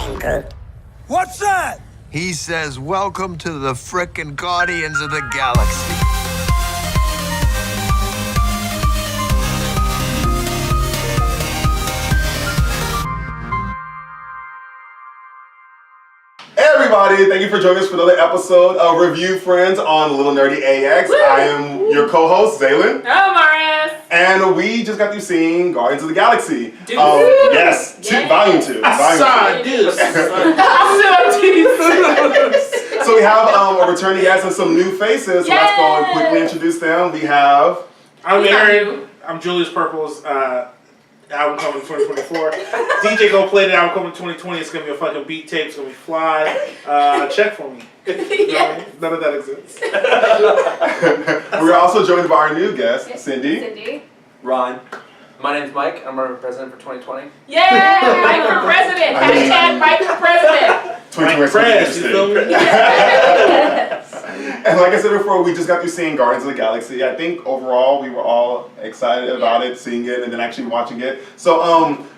Uncle. What's that? He says, welcome to the frickin' Guardians of the Galaxy. Everybody, thank you for joining us for another episode of Review Friends on LittleNerdyAX. I am your co-host, Zaylin. Oh, Morris! And we just got through seeing Guardians of the Galaxy. Yes. Volume 2. So we have a returning guest and some new faces. So let's go and quickly introduce them. We have... I'm Aaron. I'm Julius Purple's album coming in 2024. DJ Go Play the album coming in 2020. It's going to be a fucking beat tape. It's going to be fly. Check for me. None of that exists. We're also joined by our new guest, Cindy. Cindy. Ron. My name's Mike. I'm our president for 2020. Yay! Mike for president! Hashtag Mike for president! 2020 And like I said before, we just got through seeing Guardians of the Galaxy. I think overall we were all excited about it, seeing it, and then actually watching it. So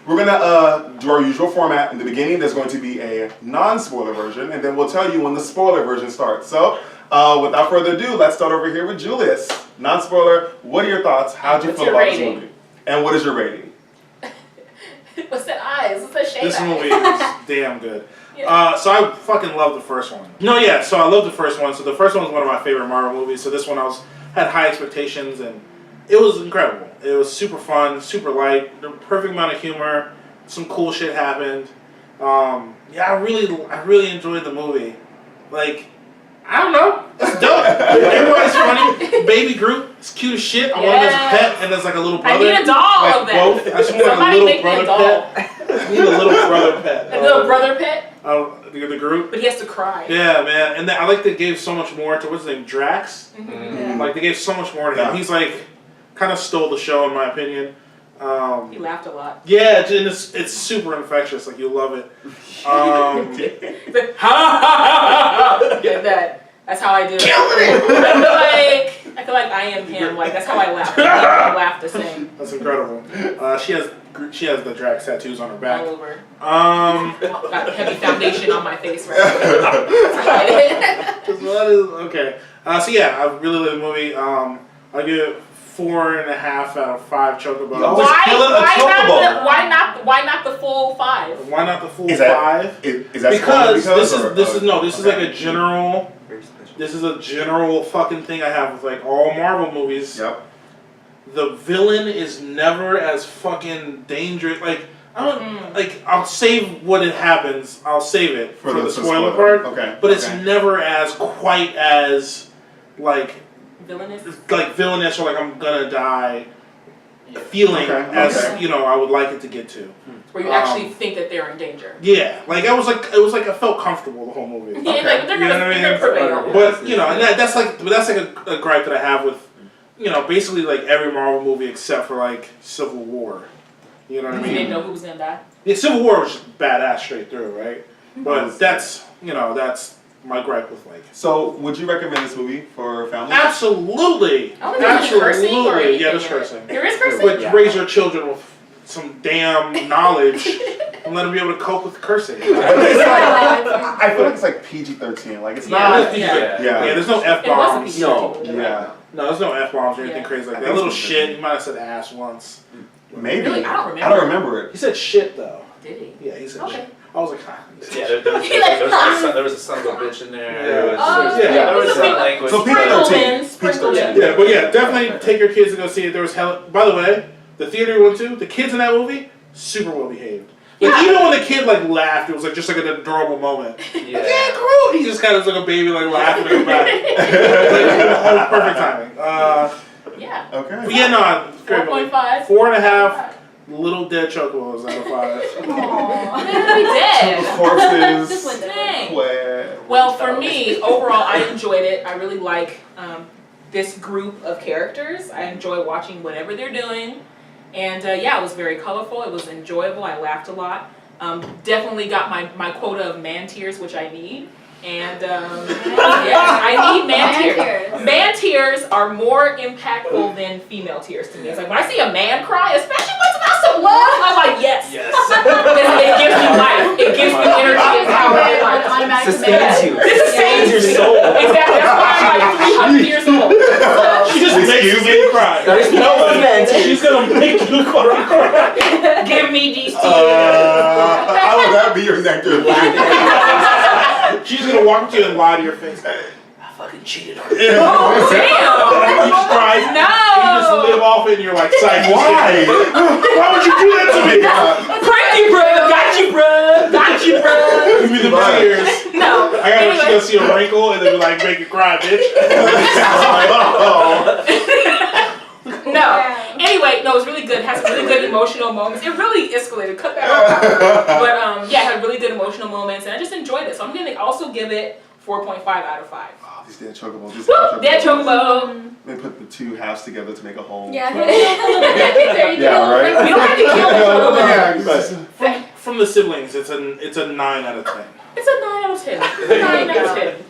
we're gonna do our usual format. In the beginning, there's going to be a non-spoiler version, and then we'll tell you when the spoiler version starts. So without further ado, let's start over here with Julius. Non-spoiler, what are your thoughts? How'd you feel about this movie? And what is your rating? What's that eyes? What's that shade This eyes? movie is damn good. Yeah. So I fucking love the first one. So I love the first one. So the first one was one of my favorite Marvel movies. So this one had high expectations, and it was incredible. It was super fun, super light, the perfect amount of humor. Some cool shit happened. I really enjoyed the movie. Like, I don't know. It's dope. Everybody's funny. Baby Groot is cute as shit. I want him as a pet and as like a little brother. I need a doll like of that. Both. I just want Somebody like a make me a little doll. brother pet. I need a little brother pet. A little brother pet? The Groot. But he has to cry. Yeah, man. And I like they gave so much more to, what's his name, Drax? Mm-hmm. Like, they gave so much more to him. Yeah. He's like, kind of stole the show in my opinion. He laughed a lot. Yeah, and it's super infectious. Like, you'll love it. Get that. That's how I do it. I feel like I am him. Like, that's how I laugh. I laugh the same. That's incredible. She has the Drax tattoos on her back. All over. Got heavy foundation on my face right now. Okay. So yeah, I really love the movie. I give it 4.5 out of 5 chocobos. Why not the full 5? Why not the full 5? Is that because this is like a general. This is a general fucking thing I have with like all Marvel movies. Yep. The villain is never as fucking dangerous. Like I'll save what it happens. I'll save it for the spoiler part. Okay. But it's never as quite as like villainous. Like villainous or like I'm gonna die feeling as I would like it to get to. Where you actually think that they're in danger. Yeah, like it was like I felt comfortable the whole movie. Yeah, like they're gonna prevail. But and that's like a gripe that I have with basically like every Marvel movie except for like Civil War. You know what I mean? You didn't know who was gonna die. Yeah, Civil War was just badass straight through, right? But that's my gripe with like. So would you recommend this movie for families? Absolutely. Absolutely. Yeah, there's cursing. There is cursing. But raise your children with some damn knowledge and let them be able to cope with cursing. I feel like it's like PG-13. Like it's not. Yeah, there's no F bombs. No, there's no F bombs or anything crazy like that. Little shit. You might have said ass once. Maybe. Really? I don't remember. it. He said shit though. Did he? Yeah, he said shit. I was like, Yeah, there was a son of a bitch in there. There was some language. So PG-13. Yeah, but yeah, definitely take your kids to go see it. There was by the way, the theater we went to, the kids in that movie, super well behaved. Like, even when the kid like laughed, it was like just like an adorable moment. Yeah, Groot! He just kind of was like a baby like laughing at him back. Like, perfect timing. Yeah. Okay. But yeah, no, 4.5. 4.5 little dead chocobos out of 5. Aww. We did. Corpses. Dang. Where? Well, for me, overall, I enjoyed it. I really like this group of characters. I enjoy watching whatever they're doing. And it was very colorful. It was enjoyable. I laughed a lot. Definitely got my quota of man tears, which I need. And I need man tears. Man tears are more impactful than female tears to me. It's like when I see a man cry, especially when it's about some love, I'm like, yes. It gives me life. It gives me energy. sustains you. This sustains your soul. Exactly. That's why I'm like 300 years old. She just makes you cry. There's no event. She's gonna make you cry. Give me these tears. How would that be your nectar? She's gonna walk up to you and lie to your face. I fucking cheated on you. Oh, damn. You just cry. No. You just live off it and you're like, psych. Why? Why would you do that to me? Prank you, bro. Got you, bro. Got you, bro. Give me the tears. No. I gotta she gonna see a wrinkle and then like make you cry, bitch. No. Anyway, no, it was really good. It had some really good emotional moments. It really escalated. Cut that off. But yeah, it had really good emotional moments, and I just enjoyed it. So I'm gonna also give it 4.5 out of 5. Oh, these dead chocobos. Woo! Dead chocobo. They put the two halves together to make a whole. Yeah, there you Yeah, go. right? We don't have to kill the chocobo. Yeah, From the siblings, it's a 9 out of 10. It's a 9 out of 10. It's a 9 out of 10.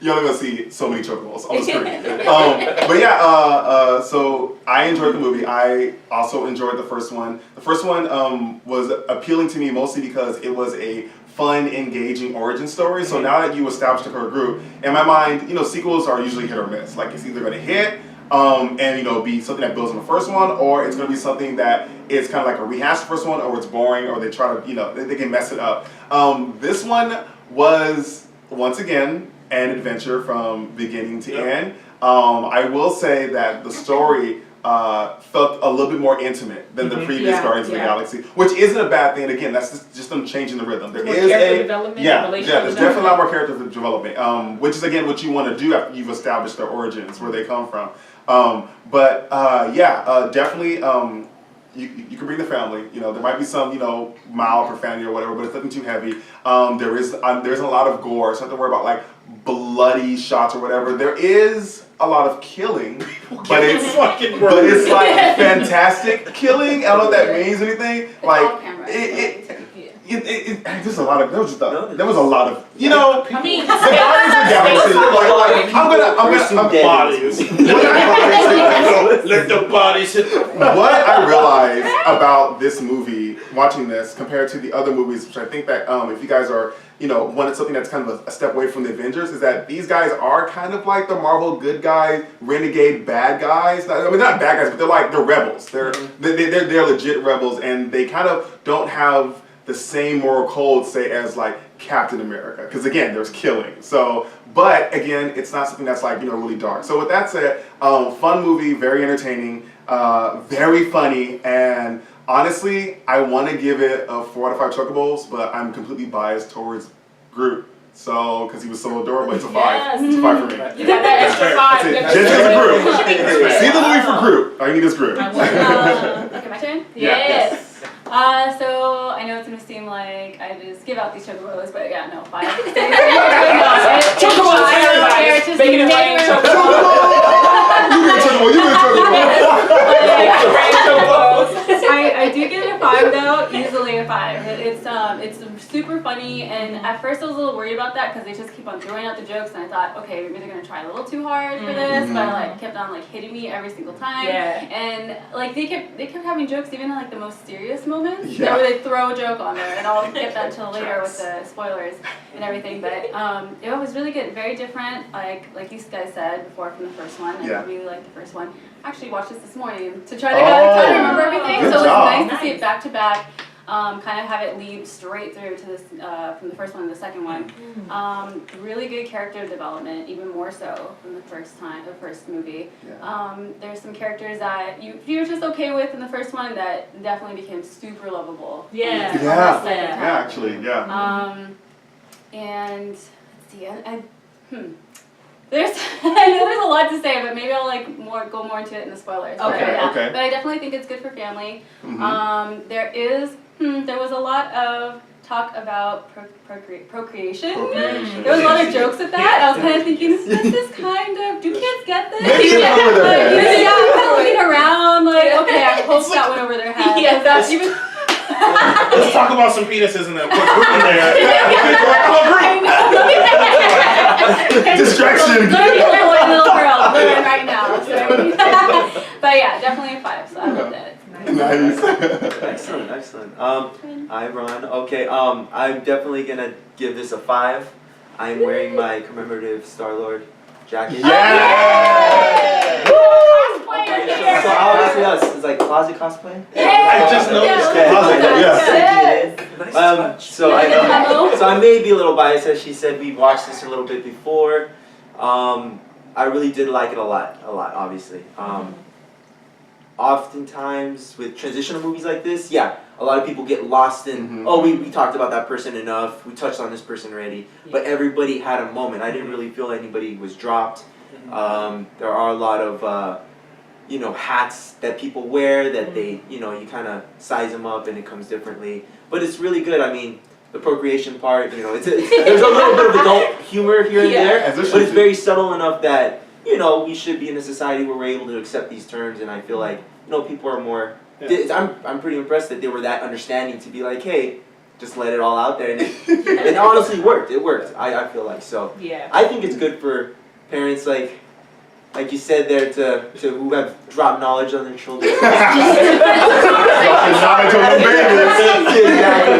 you're only gonna see so many chocobos on the screen. But yeah, so I enjoyed the movie. I also enjoyed the first one. The first one was appealing to me mostly because it was a fun, engaging origin story. So now that you established the core group, in my mind, sequels are usually hit or miss. Like it's either gonna hit and be something that builds on the first one, or it's gonna be something that is kind of like a rehashed first one, or it's boring, or they try to, they can mess it up. This one was once again an adventure from beginning to end. I will say that the story felt a little bit more intimate than the previous Guardians of the Galaxy, which isn't a bad thing. Again, that's just them changing the rhythm. There is character development, there's definitely a lot more character development, which is again what you want to do after you've established their origins, where they come from. Definitely. You can bring the family. There might be some mild profanity or whatever, but it's nothing too heavy. There's a lot of gore. So don't have to worry about like bloody shots or whatever. There is a lot of killing, but it's like fantastic killing. I don't know if that means anything. Like there's a lot of there was a lot of I mean, the Guardians of the Galaxy. I'm Bodies. Let the bodies hit. What I realized about this movie, watching this, compared to the other movies, which I think that if you guys are, wanted something that's kind of a step away from the Avengers, is that these guys are kind of like the Marvel good guys, renegade bad guys. I mean, not bad guys, but they're rebels. They're legit rebels, and they kind of don't have the same moral code, say, as like Captain America, because again, there's killing. So, but again, it's not something that's like really dark. So with that said, fun movie, very entertaining, very funny, and honestly, I want to give it a 4 out of 5 chocobos, but I'm completely biased towards Groot. So, because he was so adorable, it's a 5. Yes. It's a 5 for me. You got that extra 5. That's it. Just as a Groot. See the movie for Groot. All you need is Groot. Okay, my turn? Yes. So I know it's gonna seem like I just give out these chocobos, but yeah, no, 5. Chocobos, everybody. Just Making it rain, I do give it a 5 though, easily a 5. It's super funny, and at first I was a little worried about that because they just keep on throwing out the jokes, and I thought, okay, maybe they're gonna try a little too hard for this, but like kept on like hitting me every single time. Yeah. And like they kept having jokes even in like the most serious moments, where they throw a joke on there, and I'll get that until later with the spoilers and everything. But it was really good, very different, like you guys said before from the first one. I really liked the first one. Actually watched this morning to try to remember everything. So it was nice to see it back to back. Kind of have it lead straight through to this from the first one to the second one. Really good character development, even more so from the first movie. There's some characters that you're just okay with in the first one that definitely became super lovable. Yeah. Actually. And let's see, there's I know there's a lot to say, but maybe I'll go more into it in the spoilers. Okay. But I definitely think it's good for family. There was a lot of talk about procreation. There was a lot of jokes at that. I was kind of thinking, this kind of, do kids get this? Maybe over their heads. I'm kind of looking around like, okay, I hope that went over their head. Yeah, that's even. Let's talk about some penises and then put Groot in there. Distraction. Little girl right now. So. But yeah, definitely a 5. So I loved it. Nice. Excellent, excellent. Hi, Ron. Okay, I'm definitely gonna give this a 5. I'm wearing my commemorative Star-Lord jacket. Yeah! Cosplayer here. So obviously that's it's like closet cosplay. I just noticed Okay. that. Yeah. So I may be a little biased, as she said. We watched this a little bit before. I really did like it a lot, obviously. Oftentimes with transitional movies like this, yeah, a lot of people get lost in, oh, we talked about that person enough, we touched on this person already, but everybody had a moment. I didn't really feel anybody was dropped. There are a lot of, hats that people wear that they, you kind of size them up and it comes differently. But it's really good. I mean, the procreation part, there's a little bit of adult humor here and there, but it's very subtle enough that, we should be in a society where we're able to accept these terms, and I feel like, people are more, I'm pretty impressed that they were that understanding to be like, hey, just let it all out there, and it honestly worked. It worked, I feel like, so. Yeah. I think it's good for parents like you said there, to who have dropped knowledge on their children. Exactly,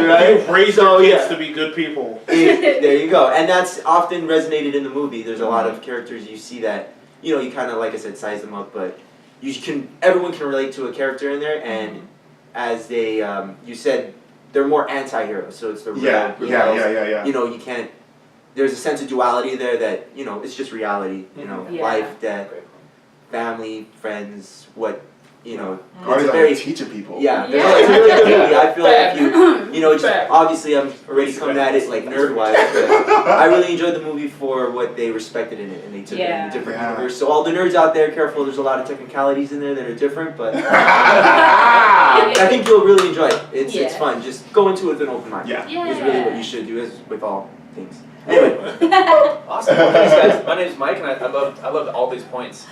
right? You raise your kids to be good people. There you go. And that's often resonated in the movie. There's a lot of characters you see that, you kind of, like I said, size them up, but everyone can relate to a character in there, and as they, you said, they're more anti-heroes, so it's the real rebels. Yeah. You can't, there's a sense of duality there that, it's just reality, life, death, family, friends, what, Guardians are teaching people. Yeah, it's a really good movie. I feel like if you, obviously I'm already coming at it like nerd-wise, but I really enjoyed the movie for what they respected in it, and they took it in a different universe. So all the nerds out there, careful, there's a lot of technicalities in there that are different, but I think you'll really enjoy it. It's fun. Just go into it with an open mind. Yeah. It's really what you should do, as with all things. Anyway. Awesome. Well, thanks, guys. My name's Mike, and I loved all these points.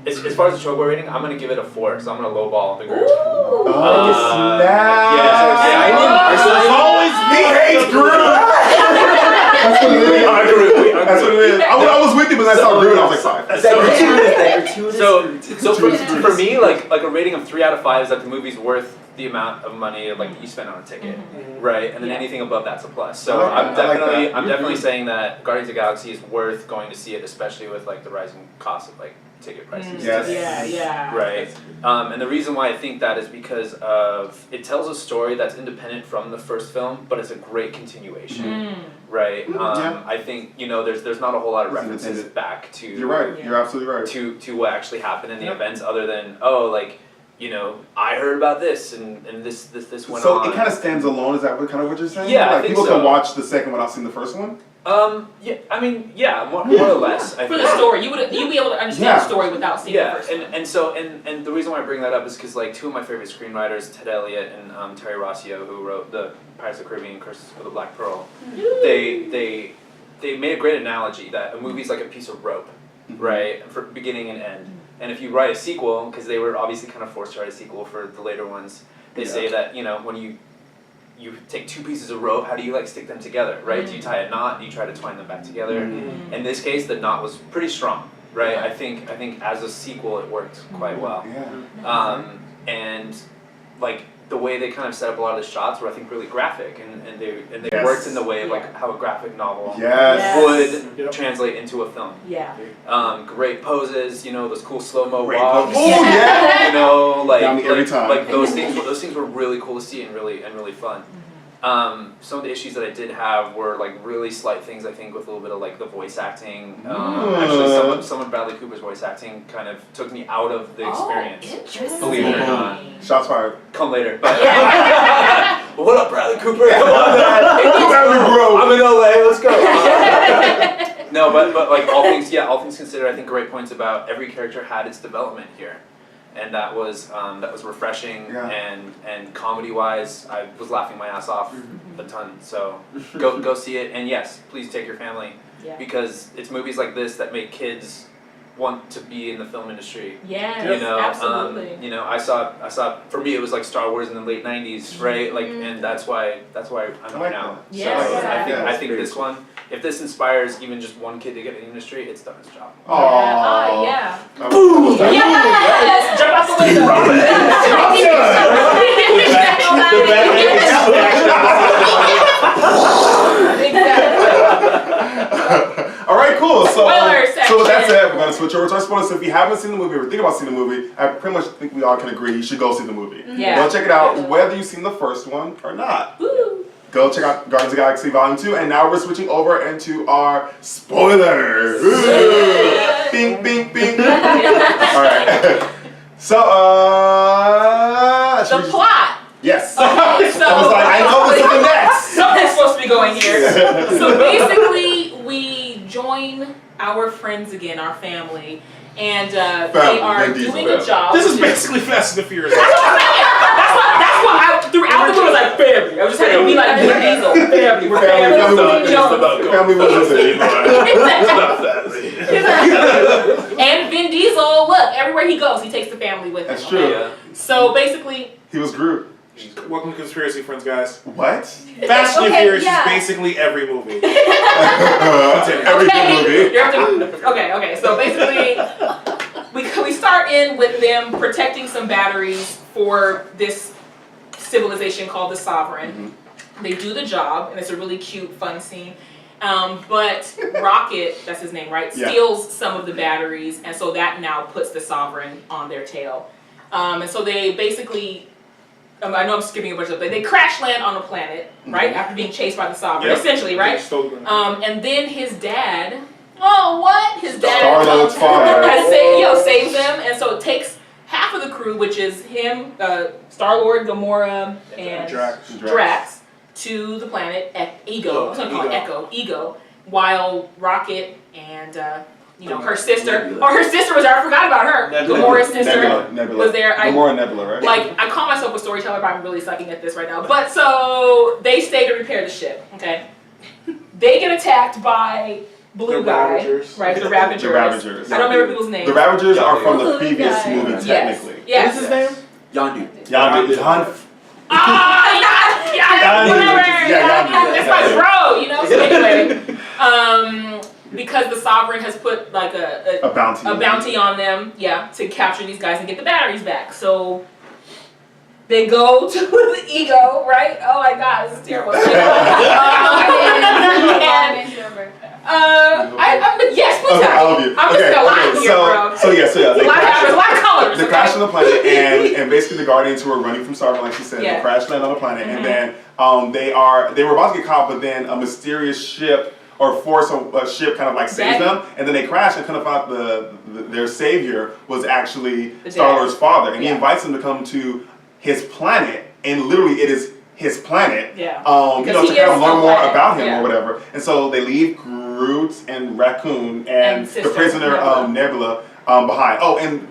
As far as the Choco rating, I'm gonna give it a 4, so I'm gonna lowball the Groot. Oh, snap! It's always me hates Groot. That's what it is. That's what it is. I was with you, but I saw Groot, I was like 5. So for me, like a rating of 3 out of 5 is that the movie's worth the amount of money that you spend on a ticket, right? And then anything above that's a plus. So I'm definitely saying that Guardians of the Galaxy is worth going to see it, especially with like the rising cost of like ticket prices. Right. And the reason why I think that is because of it tells a story that's independent from the first film, but it's a great continuation. Right. I think there's not a whole lot of references back to. You're right. You're absolutely right. To what actually happened in the events, other than I heard about this and this went on. So it kind of stands alone. Is that kind of what you're saying? Yeah, like I think people so. can watch the second without seeing the first one. More or less. I For feel the story, you'd be able to understand the story without seeing the first one. And the reason why I bring that up is because like 2 of my favorite screenwriters, Ted Elliott and Terry Rossio, who wrote the Pirates of the Caribbean: Curse of the Black Pearl, they made a great analogy that a movie's like a piece of rope, right, for beginning and end. And if you write a sequel, because they were obviously kind of forced to write a sequel for the later ones, they say that when you take 2 pieces of rope, how do you like stick them together, right? Do you tie a knot? Do you try to twine them back together? In this case, the knot was pretty strong, right? I think as a sequel, it worked quite well. And like the way they kind of set up a lot of the shots were, I think, really graphic, and they worked in the way of like how a graphic novel would translate into a film. Great poses, those cool slow-mo walks. Every time. Like those things were really cool to see and really fun. Some of the issues that I did have were like really slight things, I think, with a little bit of like the voice acting. Actually, some of Bradley Cooper's voice acting kind of took me out of the experience. Interesting. Believe it or not. Shots fired. Come later. But what up, Bradley Cooper? Come on, man. I'm in LA. Let's go. No, but like all things considered, I think great points about every character had its development here. And that was refreshing, and comedy-wise, I was laughing my ass off a ton. So go see it, and yes, please take your family, because it's movies like this that make kids want to be in the film industry. Yes, You know, absolutely. you know, I saw. For me, it was like Star Wars in the late '90s, right? Like, and that's why I'm I like here now. that. Yes. So Yeah. I think this one, if this inspires even just one kid to get in the industry, it's done its job. Aww. Yeah. Boom! Yes! Jump out the window. All right, cool. So, Spoiler so with that section. said, we're gonna switch over to our spoilers. So if you haven't seen the movie or think about seeing the movie, I pretty much think we all can agree you should go see the movie. Yeah. Go check it out, whether you've seen the first one or not. Woo. Go check out Guardians of the Galaxy Volume 2, and now we're switching over into our spoilers. Bing, bing, bing. All right. So, should The we- plot. Yes. Okay, so I was like, I know this is the next. something's supposed to be going here. So basically, we join our friends again, our family, and they are Vin Diesel doing a family. job. This is basically Fast and the Furious. That's what I throughout the movie was like family. I was just having to be like Vin Diesel, family, we're family. Family was And Vin Diesel, look, everywhere he goes, he takes the family with him. That's true. Yeah. So basically, He was Groot. Welcome to Conspiracy Friends, guys. What? Fast and the Okay, Furious yeah. is basically every movie. Every good movie. You have to, okay. So basically, we start in with them protecting some batteries for this civilization called the Sovereign. They do the job, and it's a really cute, fun scene. But Rocket, that's his name, right? Yeah. Steals some of the batteries, and so that now puts the Sovereign on their tail. And so they basically, I know I'm skipping a bunch of stuff, but they crash land on a planet, right? After being chased by the Sovereign, Yep. essentially, right? And then his dad, his dad Star-Lord's father. saves them, and so it takes half of the crew, which is him, Star-Lord, Gamora, and Drax, to the planet Ego. I was gonna call it Ego, while Rocket and her sister, her sister was there. I forgot about her. Gamora's sister Nebula. was there. Gamora and Nebula, right? Like, I call myself a storyteller, but I'm really sucking at this right now. But so they stay to repair the ship. Okay, they get attacked by blue The guy, Ravagers. right? The Ravagers. The Ravagers. I don't remember people's names. The Ravagers are from the Blue previous guy. movie, Yes. technically. Yes. What's his name? Yondu. Whatever. Yeah, That's my bro, you know. So anyway, because the Sovereign has put like a bounty on them, to capture these guys and get the batteries back. So they go to the Ego, right? Oh my God, this is terrible. Yes, please tell me. I'm just gonna lie here, bro. So a lot of colors. They crash on the planet, and basically the Guardians who are running from Sovereign, like she said, they crash land on the planet, and then they were about to get caught, but then a mysterious ship or force a ship kind of like saves them, and then they crash and kind of found their savior was actually Star-Lord's father, and he invites them to come to his planet, and literally it is his planet, to kind of learn more about him or whatever. And so they leave Groot and Raccoon and the prisoner Nebula behind. Oh, and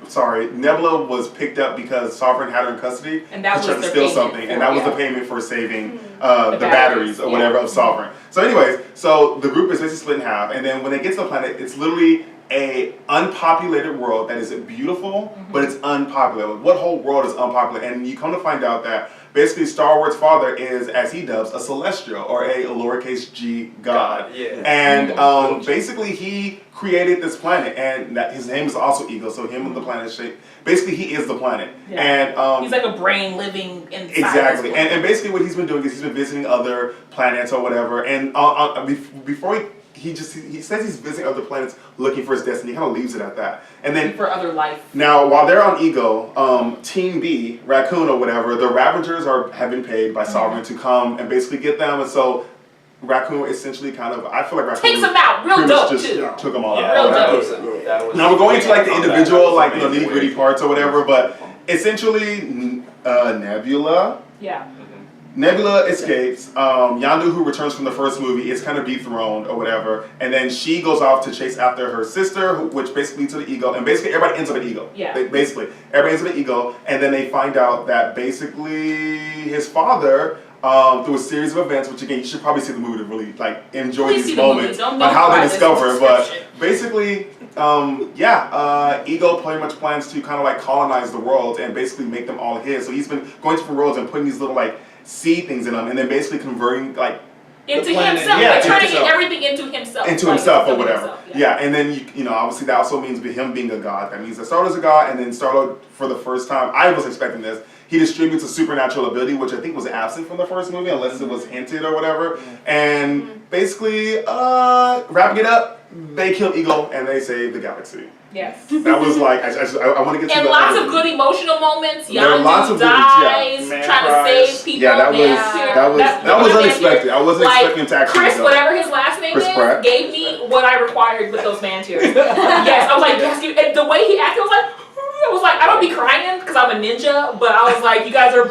sorry, Nebula was picked up because Sovereign had her in custody. And that was to steal something, and that was the payment for saving the batteries or whatever of Sovereign. So anyways, so the group is basically split in half, and then when they get to the planet, it's literally a unpopulated world that is beautiful, but it's unpopular. What whole world is unpopular? And you come to find out that basically Star-Lord's father is, as he dubs, a celestial or a lowercase g god. And basically he created this planet, and his name is also Ego, so him and the planet shape. Basically he is the planet. And he's like a brain living inside. Exactly. And basically what he's been doing is he's been visiting other planets or whatever, and before he says he's visiting other planets looking for his destiny. He kind of leaves it at that. And then for other life. Now, while they're on Ego, Team B, Raccoon or whatever, the Ravagers have been paid by Sovereign to come and basically get them. And so Raccoon essentially kind of, I feel like Raccoon takes them out. Real dope just too. took them all Real out. dope. Now we're going into like the individual, like nitty gritty parts or whatever, but essentially Nebula. Nebula escapes. Yondu, who returns from the first movie, is kind of dethroned or whatever, and then she goes off to chase after her sister, which basically leads to the Ego, and basically everybody ends up at Ego. Basically, everybody ends up at Ego, and then they find out that basically his father, through a series of events, which again you should probably see the movie to really like enjoy these moments on how they discover it. But basically, Ego pretty much plans to kind of like colonize the world and basically make them all his. So he's been going to different worlds and putting these little like seed things in them, and then basically converting like into planet, himself, yeah, like turning himself. everything into himself. into like, himself or fulfilling whatever. himself, Yeah, and then you know obviously that also means him being a god. That means that Star-Lord's a god, and then Star-Lord for the first time, I was expecting this. He distributes a supernatural ability, which I think was absent from the first movie, unless it was hinted or whatever. And basically, wrapping it up, they kill Ego and they save the galaxy. Yes. That was like I want to get to And the lots other- of good emotional moments. There were lots Yondu of good ones, yeah. dies, Man trying to cries. save people. Yeah, that was That's- that was what I mean? unexpected. I wasn't Like, expecting to actually Chris, go. whatever his last name Chris is, Pratt. gave me what I required with those man tears. Yes, I was like, yes, and the way he acted, I was like, I don't be crying because I'm a ninja, but I was like, you guys are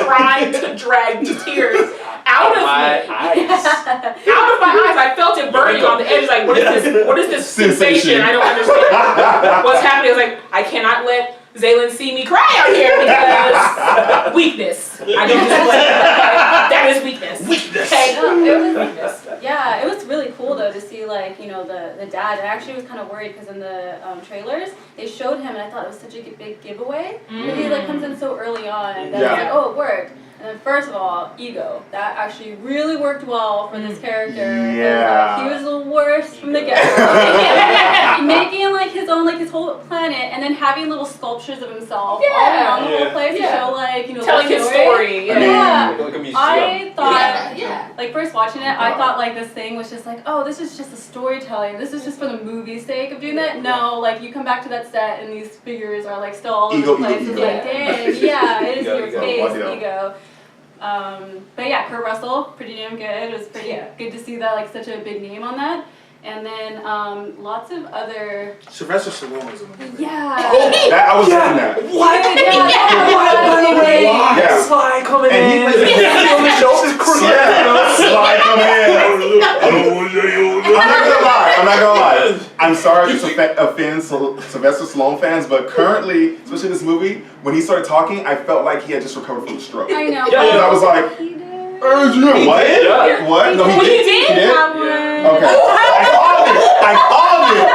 trying to drag these tears out of My me. eyes. Out of my eyes, I felt it burning on the edge. Like, what is this? What is this Sensation. sensation? I don't understand what's happening. I was like, I cannot let Zaylin see me cry out here because weakness. I don't display that. That is weakness. Weakness. Okay. No, it was yeah, it was really cool though to see like the dad. I actually was kind of worried because in the trailers they showed him and I thought it was such a big giveaway. But he like comes in so early on that I was like, oh, it worked. And then first of all, Ego. That actually really worked well for this character. Yeah. He was the worst from the get-go. Making like his own, like his whole planet, and then having little sculptures of himself all around the whole place to show like, telling his story. Yeah. Like a museum. I thought, Yeah. like first watching it, I thought like this thing was just like, oh, this is just a storytelling. This is just for the movie's sake of doing that. No, like you come back to that set and these figures are like still all over Ego, the place. ego, It's ego. like, dang, yeah, it is Ego, your ego. face, Ego. Ego. But yeah, Kurt Russell, pretty damn good. It was pretty good to see that like such a big name on that. And then lots of other Sylvester Stallone was in the movie. That I was thinking that. What? By the way, Yeah. Sly coming And he in. plays Sly come in. I'm not gonna lie. I'm sorry to offend Sylvester Stallone fans, but currently, especially in this movie, when he started talking, I felt like he had just recovered from a stroke. I know. Yeah, I was like, He did. What? Yeah. What? No, he did. He He did? That one. Okay. I called it.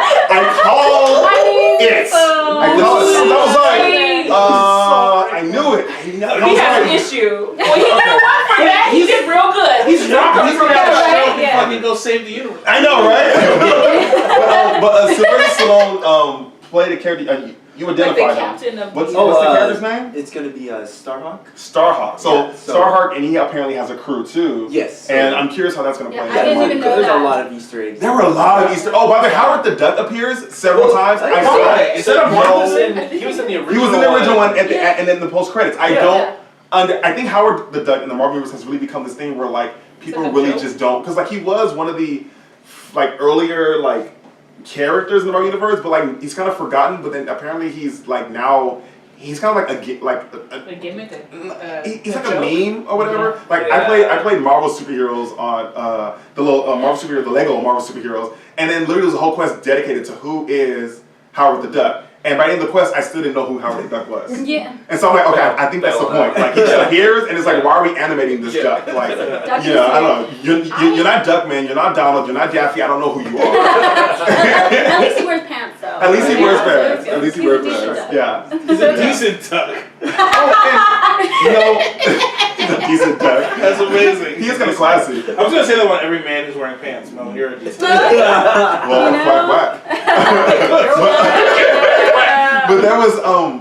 I knew it. He has an issue. Well, he got a lot for that. He did real good. He's dropping. He's gonna have a show and Yeah. fucking go save the universe. I know, right? but Sylvester Stallone played a character. You Like the identified him. captain of What's the the character's name? It's gonna be Starhawk. Starhawk. So Yeah, so- Starhawk, and he apparently has a crew too. Yes. And I'm curious how that's gonna Yeah, play I out. didn't even know There's that. a lot of Easter eggs. There were a lot of Easter. Oh, by the way, Howard the Duck appears several times. I Why? saw Is that a He Marvel was thing? in the original. He was in the original one at the and then the post credits. I Yeah. don't. I think Howard the Duck in the Marvel universe has really become this thing where like people like a really joke? just don't, because like he was one of the like earlier like characters in the Marvel universe, but like he's kind of forgotten. But then apparently he's like now he's kind of like A gimmick. he's like a meme or whatever. Like Yeah. I played Marvel superheroes on the little Marvel superhero, the Lego Marvel superheroes, and then literally there's a whole quest dedicated to who is Howard the Duck. And by the end of the quest, I still didn't know who Howard the Duck was. Yeah. And so I'm like, okay, I think that's the point. Like he just appears, and it's like, why are we animating this duck? Like, Duck you know, is I don't know. You're not Duckman, you're not Donald, you're not Daffy. I don't know who you are. At least he wears pants though. At least he wears Yeah, pants. so At least he he's a wears decent pants. duck. Yeah. He's a Yeah. decent duck. You know, he's a decent duck. That's amazing. He is kind of classy. I was gonna say that about every man who's wearing pants. No, you're a decent duck. Well, You know? whack.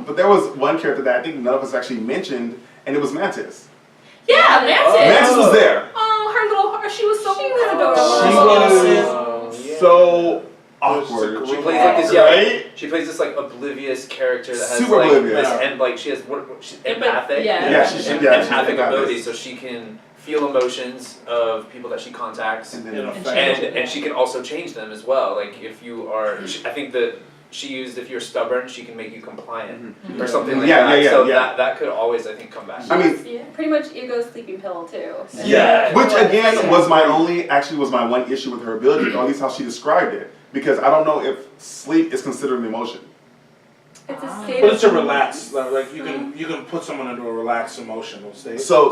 But there was one character that I think none of us actually mentioned, and it was Mantis. Yeah, Mantis. Mantis was there. Oh, her little heart. She was so adorable. She Oh, was yeah. so awkward. She plays like this, Right? She plays this like oblivious character that has Super like oblivious. this, and like she has she's empathic. Yeah. Yeah, she's empathic. Empathic abilities, so she can feel emotions of people that she contacts, And You then, know, and she can also change them as well. Like if you are, I think that she used if you're stubborn, she can make you compliant or something like Yeah, that. yeah, so yeah. that could always I think come back. I mean, Yeah, pretty much Ego's sleeping pill too. Yeah. which again was my one issue with her ability, or at least how she described it, because I don't know if sleep is considered an emotion. It's a state But of it's a relaxed, like you can put someone into a relaxed emotional state. So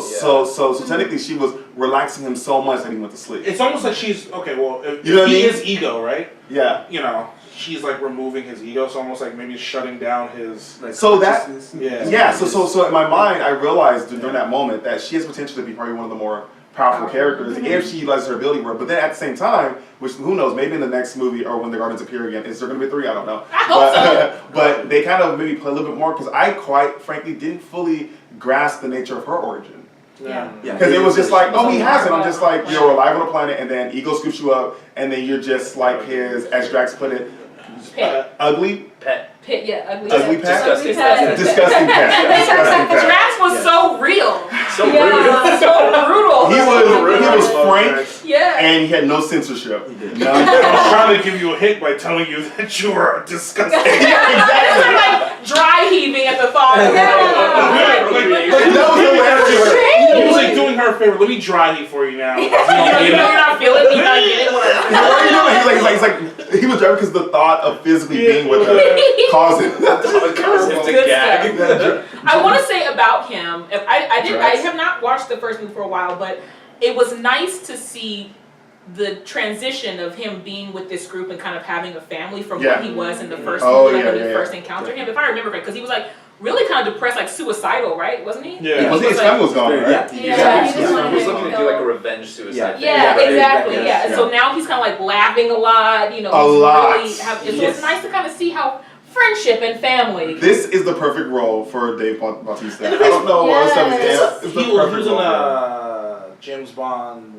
technically she was relaxing him so much that he went to sleep. It's almost like she's okay. Well, if You know what I he mean? is Ego, right? Yeah. You know, she's like removing his ego, so almost like maybe shutting down his. Like So that- consciousness. Yeah, so in my mind, I realized during that moment that she has potential to be probably one of the more powerful characters if she utilizes her ability more. But then at the same time, which who knows, maybe in the next movie or when the Guardians appear again, is there going to be a 3? I don't know. I hope so. But they kind of maybe play a little bit more because I quite frankly didn't fully grasp the nature of her origin. Yeah. Because it was just like, oh, he It was has it. I'm a just like, you're alive on a planet, and then ego scoops you up, and then you're just like his, as Drax put it, ugly. Pit, yeah, ugly. Ugly pet. pet? Ugly Disgusting pet. Disgusting pet. Drax was so real. So rude. So brutal. He was frank, Yeah. and he had no censorship. None. I was trying to give you a hit by telling you that you were disgusting. It's like dry heaving at the thought of That was hilarious. He was like doing her a favor. Let me dry heat for you now. You know you're not feeling me, not getting He's like, he was driving because the thought of physically being with her caused it. Good stuff. I want to say about him, I have not watched the first movie for a while, but it was nice to see the transition of him being with this group and kind of having a family from what he was in the first movie, like when we first encountered him. If I remember right, because he was like really kind of depressed, like suicidal, right? Wasn't he? Yeah. His family was gone, right? He just He wanted was to looking to do like a revenge suicide thing. Yeah, exactly. Yes, Yeah, and so now he's kind of like laughing a lot. You know, A he's lot. really so it's nice to kind of see how friendship and family. This is the perfect role for Dave Bautista. I don't know what else to say. It's the He was perfect in role. James Bond.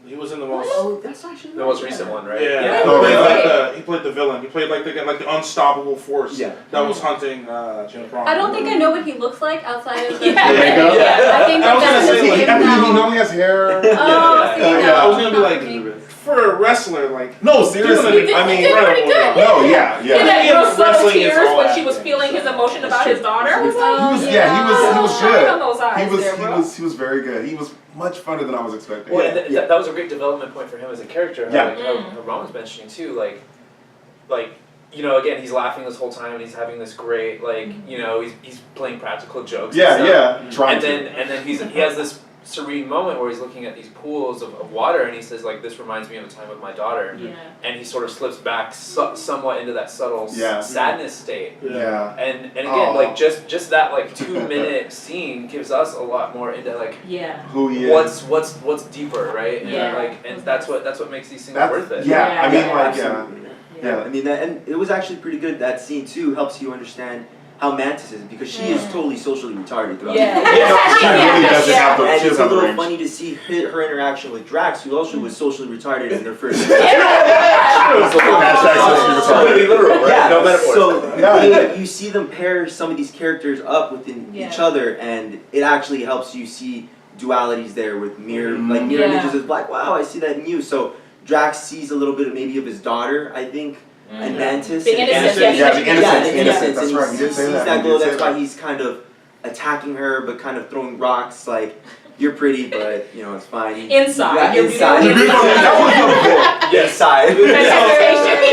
He was in the most. Oh, that's actually The most recent one, right? Yeah, Oh, really? he played the villain. He played like the unstoppable force Yeah. that was hunting James Bond. I don't think I know what he looks like outside of the. Yeah. Yeah. I think I was that's gonna say, his like, name He now. normally has hair. Oh, see, Yeah. no, I was gonna be not like, me. for a wrestler, like No, seriously. doing an I mean, did pretty good. no, yeah. And that Yeah, girl subtle wrestling is tears all when she was acting. feeling his emotion about his daughter. I was like, Oh, He was shine good. on those eyes He was very good. He was much funner than I was expecting. Well, and that was a great development point for him as a character. Yeah. How Ron was mentioning too, like you know, again, he's laughing this whole time and he's having this great, like, you know, he's playing practical jokes. and stuff. Trying And then he has this serene moment where he's looking at these pools of water and he says like, this reminds me of a time with my daughter. Yeah. And he sort of slips back somewhat into that subtle sadness state. Yeah. And again, like just that like 2-minute scene gives us a lot more into like Who he is. what's deeper, right? And Yeah. like and that's what makes these things That's worth it. Yeah. I mean, like, Absolutely. Yeah. I mean, and it was actually pretty good. That scene too helps you understand how Mantis is because she is totally socially retarded throughout. Yeah. the She really doesn't have the And she it's doesn't a have the little range. funny to see her interaction with Drax, who also was socially retarded in their first. Completely literal, right? Yeah, No metaphors. so you see them pair some of these characters up within each other, and it actually helps you see dualities there with mirror images. It's like, wow, I see that in you. So Drax sees a little bit of maybe of his daughter, I think, and Mantis. The innocence, and yeah, the innocence, the innocence. that's and right, he he did say sees that. that He glow. did say That's why that. he's kind of attacking her, but kind of throwing rocks. Like, you're pretty, but you know it's fine. Inside. Yeah, You're inside. beautiful. Inside.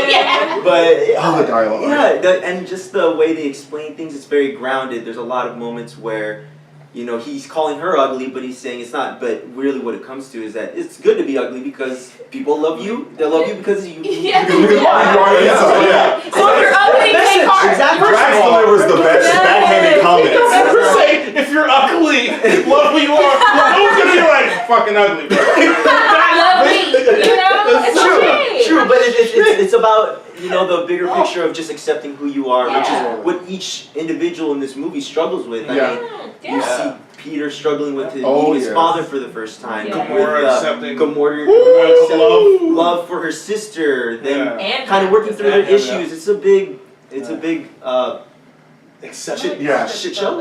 Yeah. But Oh, the dialogue. yeah, and just the way they explain things, it's very grounded. There's a lot of moments where, you know, he's calling her ugly, but he's saying it's not. But really, what it comes to is that it's good to be ugly because people love you. They love you because you. Yeah. Because you are inside, yeah. So if you're ugly, take heart. Exactly. Drax delivers the best backhanded comments. Never say if you're ugly, love who you are. Who's gonna be like fucking ugly, bro? I love me. You know, it's okay. True, but it's about, you know, the bigger picture of just accepting who you are, which is what each individual in this movie struggles with. I mean, you see Peter struggling with his father for the first time. Yeah. Gamora accepting Gamora love for her sister. Then And kind of working through their Yeah. issues. It's a big Except Yeah. shit show.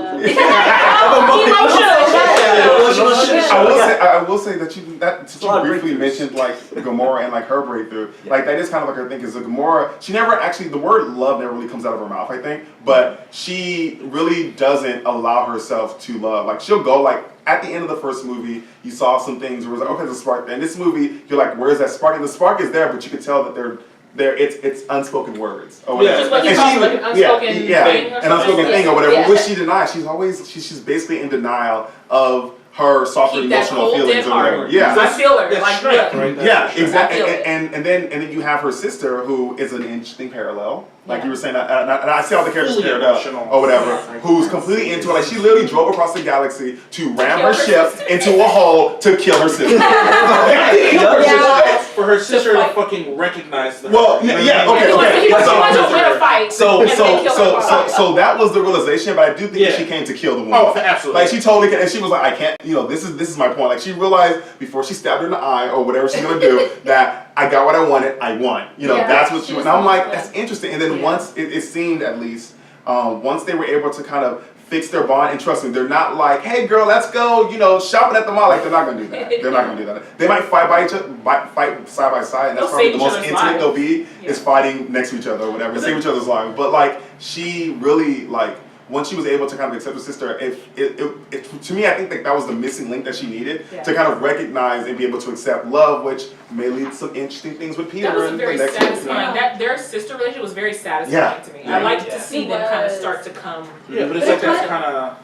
I will say that since A lot you of briefly breakthroughs. mentioned like Gamora and like her breakthrough, like that is kind of like her thing. Is Gamora? She never actually the word love never really comes out of her mouth, I think, but she really doesn't allow herself to love. Like she'll go like at the end of the first movie, you saw some things where it was like, okay, there's a spark. And this movie, you're like, where's that spark? And the spark is there, but you can tell that they're. It's unspoken words or whatever. Just what you And call she- like an unspoken thing or an unspoken something. thing or whatever, Yeah. which she denies. She's basically in denial of her softer Keep that emotional cold, feelings dead or whatever. heart. Yeah. I feel her. That's Like, strength, look. right? That's Yeah, strength. exactly. I feel it. And then you have her sister, who is an interesting parallel. Like Yeah. you were saying, and I see all the characters Fully paired up emotional. or whatever. Yeah. Who's completely into it. Like she literally drove across the galaxy to ram kill her her ship sister. into a hole to kill her sister. Yeah. For her sister fight. to fucking recognize the Well, yeah, okay, okay. He wants to win a fight. So and then kill her father. so that was the realization, but I do think Yeah. that she came to kill the woman. Oh, absolutely. Like she totally and she was like, I can't, this is my point. Like she realized before she stabbed her in the eye or whatever she's gonna do that I got what I wanted, I won. Yeah, That's what she she was and I'm like, confident. that's interesting. And then Yeah. once it seemed at least, once they were able to kind of fix their bond, and trust me, they're not like, hey girl, let's go, shopping at the mall. Like they're not gonna do that. They're not gonna do that. They might fight by each other, fight side by side, and that's They'll probably save the each most other's intimate lives. they'll be Yeah. is fighting next to each other or whatever, save each other's lives. But like she really like once she was able to kind of accept her sister, it to me I think that was the missing link that she needed Yeah. to kind of recognize and be able to accept love, which may lead to some interesting things with Peter. That was in the very next satisfying. Yeah. That their sister relationship was very satisfying Yeah. to me. Yeah. I liked Yeah. to see It them kind of was. start to come. Yeah, but it's But like it that kind kind of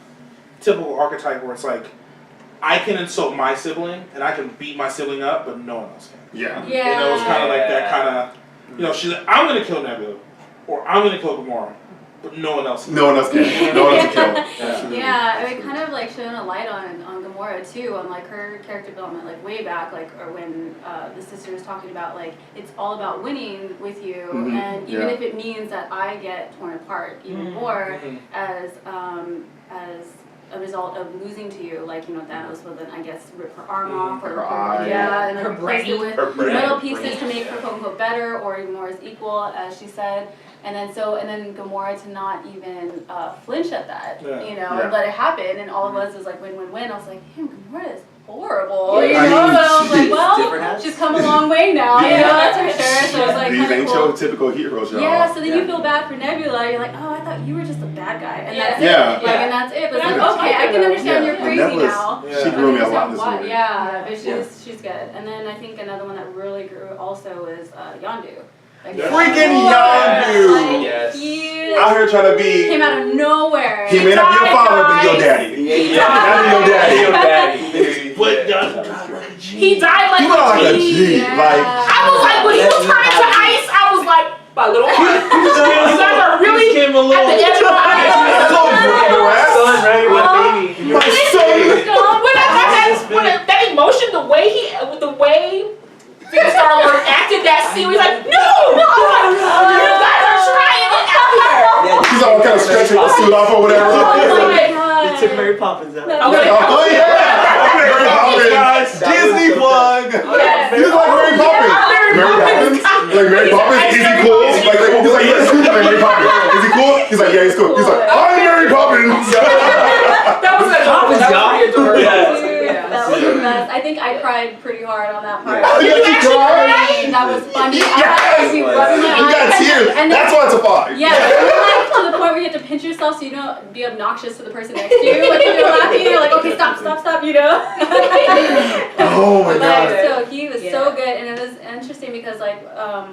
typical archetype where it's like, I can insult my sibling and I can beat my sibling up, but no one else can. Yeah. Yeah. It's kind of like that kind of, she's like, I'm gonna kill Nebula, or I'm gonna kill Gamora, but no one else can. No one else can. No one else can kill. Absolutely. Yeah, and it kind of like shone a light on Gamora too, on like her character development, like way back, like or when the sister was talking about like it's all about winning with you, Mhm, and even yeah. if it means that I get torn apart even more Mhm. as a result of losing to you, like Thanos will then I guess rip her arm off or Her eye. yeah, and then Her replace it brain. with Her brain. little pieces Brain. to make her quote unquote better or more as equal as she said. And then Gamora to not even flinch at that, Yeah. Yeah. and let it happen, and all it was like win-win-win. I was like, damn, Gamora is horrible, Yeah. and I was like, Different well, hats. she's come a long way now, that's for sure. So it's like These kind ain't of your cool. typical heroes, y'all. Yeah, so then Yeah. you feel bad for Nebula. You're like, oh, I thought you were just a bad guy, and that's Yeah. it. Like, and that's it. But it's Yeah. like, okay, I can understand Yeah. you're crazy Nebula's- now. Yeah. She I grew me a lot understand in this why. movie. Yeah, but Yeah. she's good. And then I think another one that really grew also is Yondu. Like, Yes. Freaking Like, Yondu! Yes. he Out here trying to be. came out of nowhere. He may not be your father, but your Guys. daddy. Yeah. That'd be your daddy. Your daddy. But He died like He went out like a a G. G. Yeah. Like, I was like, when he was turning to ice, I was like, my little heart. You guys are really came at the edge of my eyes. hello, Brad. Son, right? What baby? My son. When I got that emotion, the way Star-Lord acted that scene, he was like, no! I was like, you guys are trying it out here. He's all kind of stretching the suit off or whatever. I was Oh like, my God. They took Mary Poppins out. I was like, Oh yeah! Mary Poppins. Disney plug. Yes. You look like Mary Poppins. Yeah, Mary Poppins. Like Mary Poppins. Is he cool? Like he's like Mary Poppins. Is he cool? He's like yeah, he's cool. He's like I'm Mary Poppins. that was Poppins, y'all. pretty adorable. Yeah. Dude, that was the best. I think I cried pretty hard on that part. Oh, Did you actually cry? That was funny. I Yes. had to be rubbing my You got eyes. tears. And then- That's why it's a 5. Yeah, and then, like, to the point where you have to pinch yourself so you don't be obnoxious to the person next to you. Like if you're laughing, you're like, okay, stop, Oh my But god. so he was so good, and it was interesting because like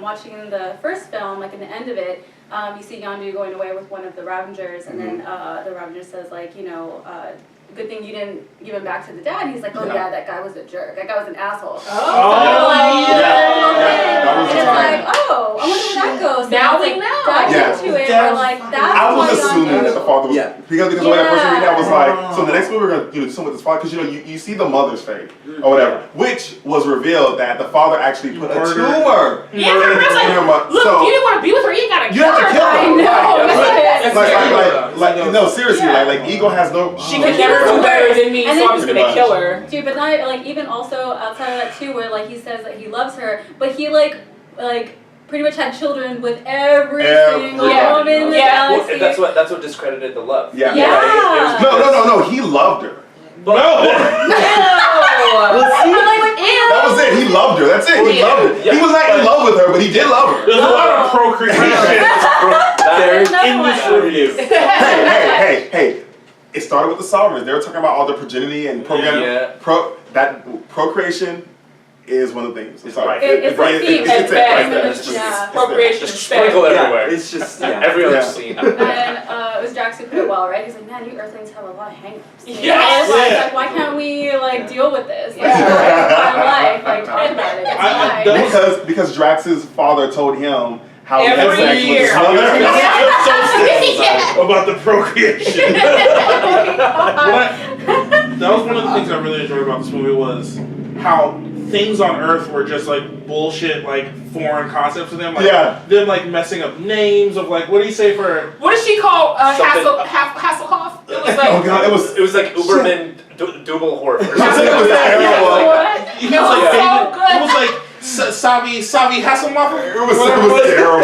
watching the first film, like in the end of it, you see Yondu going away with one of the Ravengers, and then the Ravenger says like, good thing you didn't give him back to the dad. He's like, oh yeah, that guy was a jerk. That guy was an asshole. Oh. Like, Yeah. That was and the it's time. like, oh, I wonder where that goes. Now So we I was like, know. dive Yeah. into it, or like that's I was why assuming Yondu- that the father was Yeah. because the way I first read that was like Yeah. so the next movie we're gonna do something with this father because you see the mother's fate or whatever, which was revealed that the father actually put a Murdered. tumor Yeah, her brother's like, in her mother. look, So if you didn't want to be with her, you gotta you kill have to her. kill her. I know. That's Like no seriously Yeah. like ego has no. She could never do better than me, And so then- I'm just gonna kill her. Dude, but not like even also outside of that too, where like he says that he loves her, but he like pretty much had children with every single Yeah. woman in the Yeah. Well, galaxy. that's what discredited the love. Yeah. Yeah. Right? No. He loved her. No. That was it. He loved her. That's it. He Yeah. loved her. Yeah. He was not in love with her, but he did love her. There's a lot of procreation There's another in this one. review. Hey. It started with the Sovereigns. They were talking about all the progeny and Yeah. procreation is one of the things. I'm sorry. Right. It's like It's feet. it. It's Right bad. there. It's just- Yeah. Procreation Just is sprinkle bad. everywhere. It's just Every other Yeah. scene. And it was because Drax put it well, right? He's like, man, you Earthlings have a lot of hang-ups. Yes. Like, why can't we like deal with this? Like, my life, like talk about it. It's fine. Because Drax's father told him how Every he had sex with year. his mother. About the procreation. That was one of the things I really enjoyed about this movie was how things on Earth were just like bullshit, like foreign concepts to them. Like, them like messing up names of like, what do you say for? What did she call Something- Hasselhoff? It was like. Oh god, it was like Uberman Dubelhorf. it was terrible. What? He It was like was so David. good. He was like Savi Hasselhoff. It was terrible.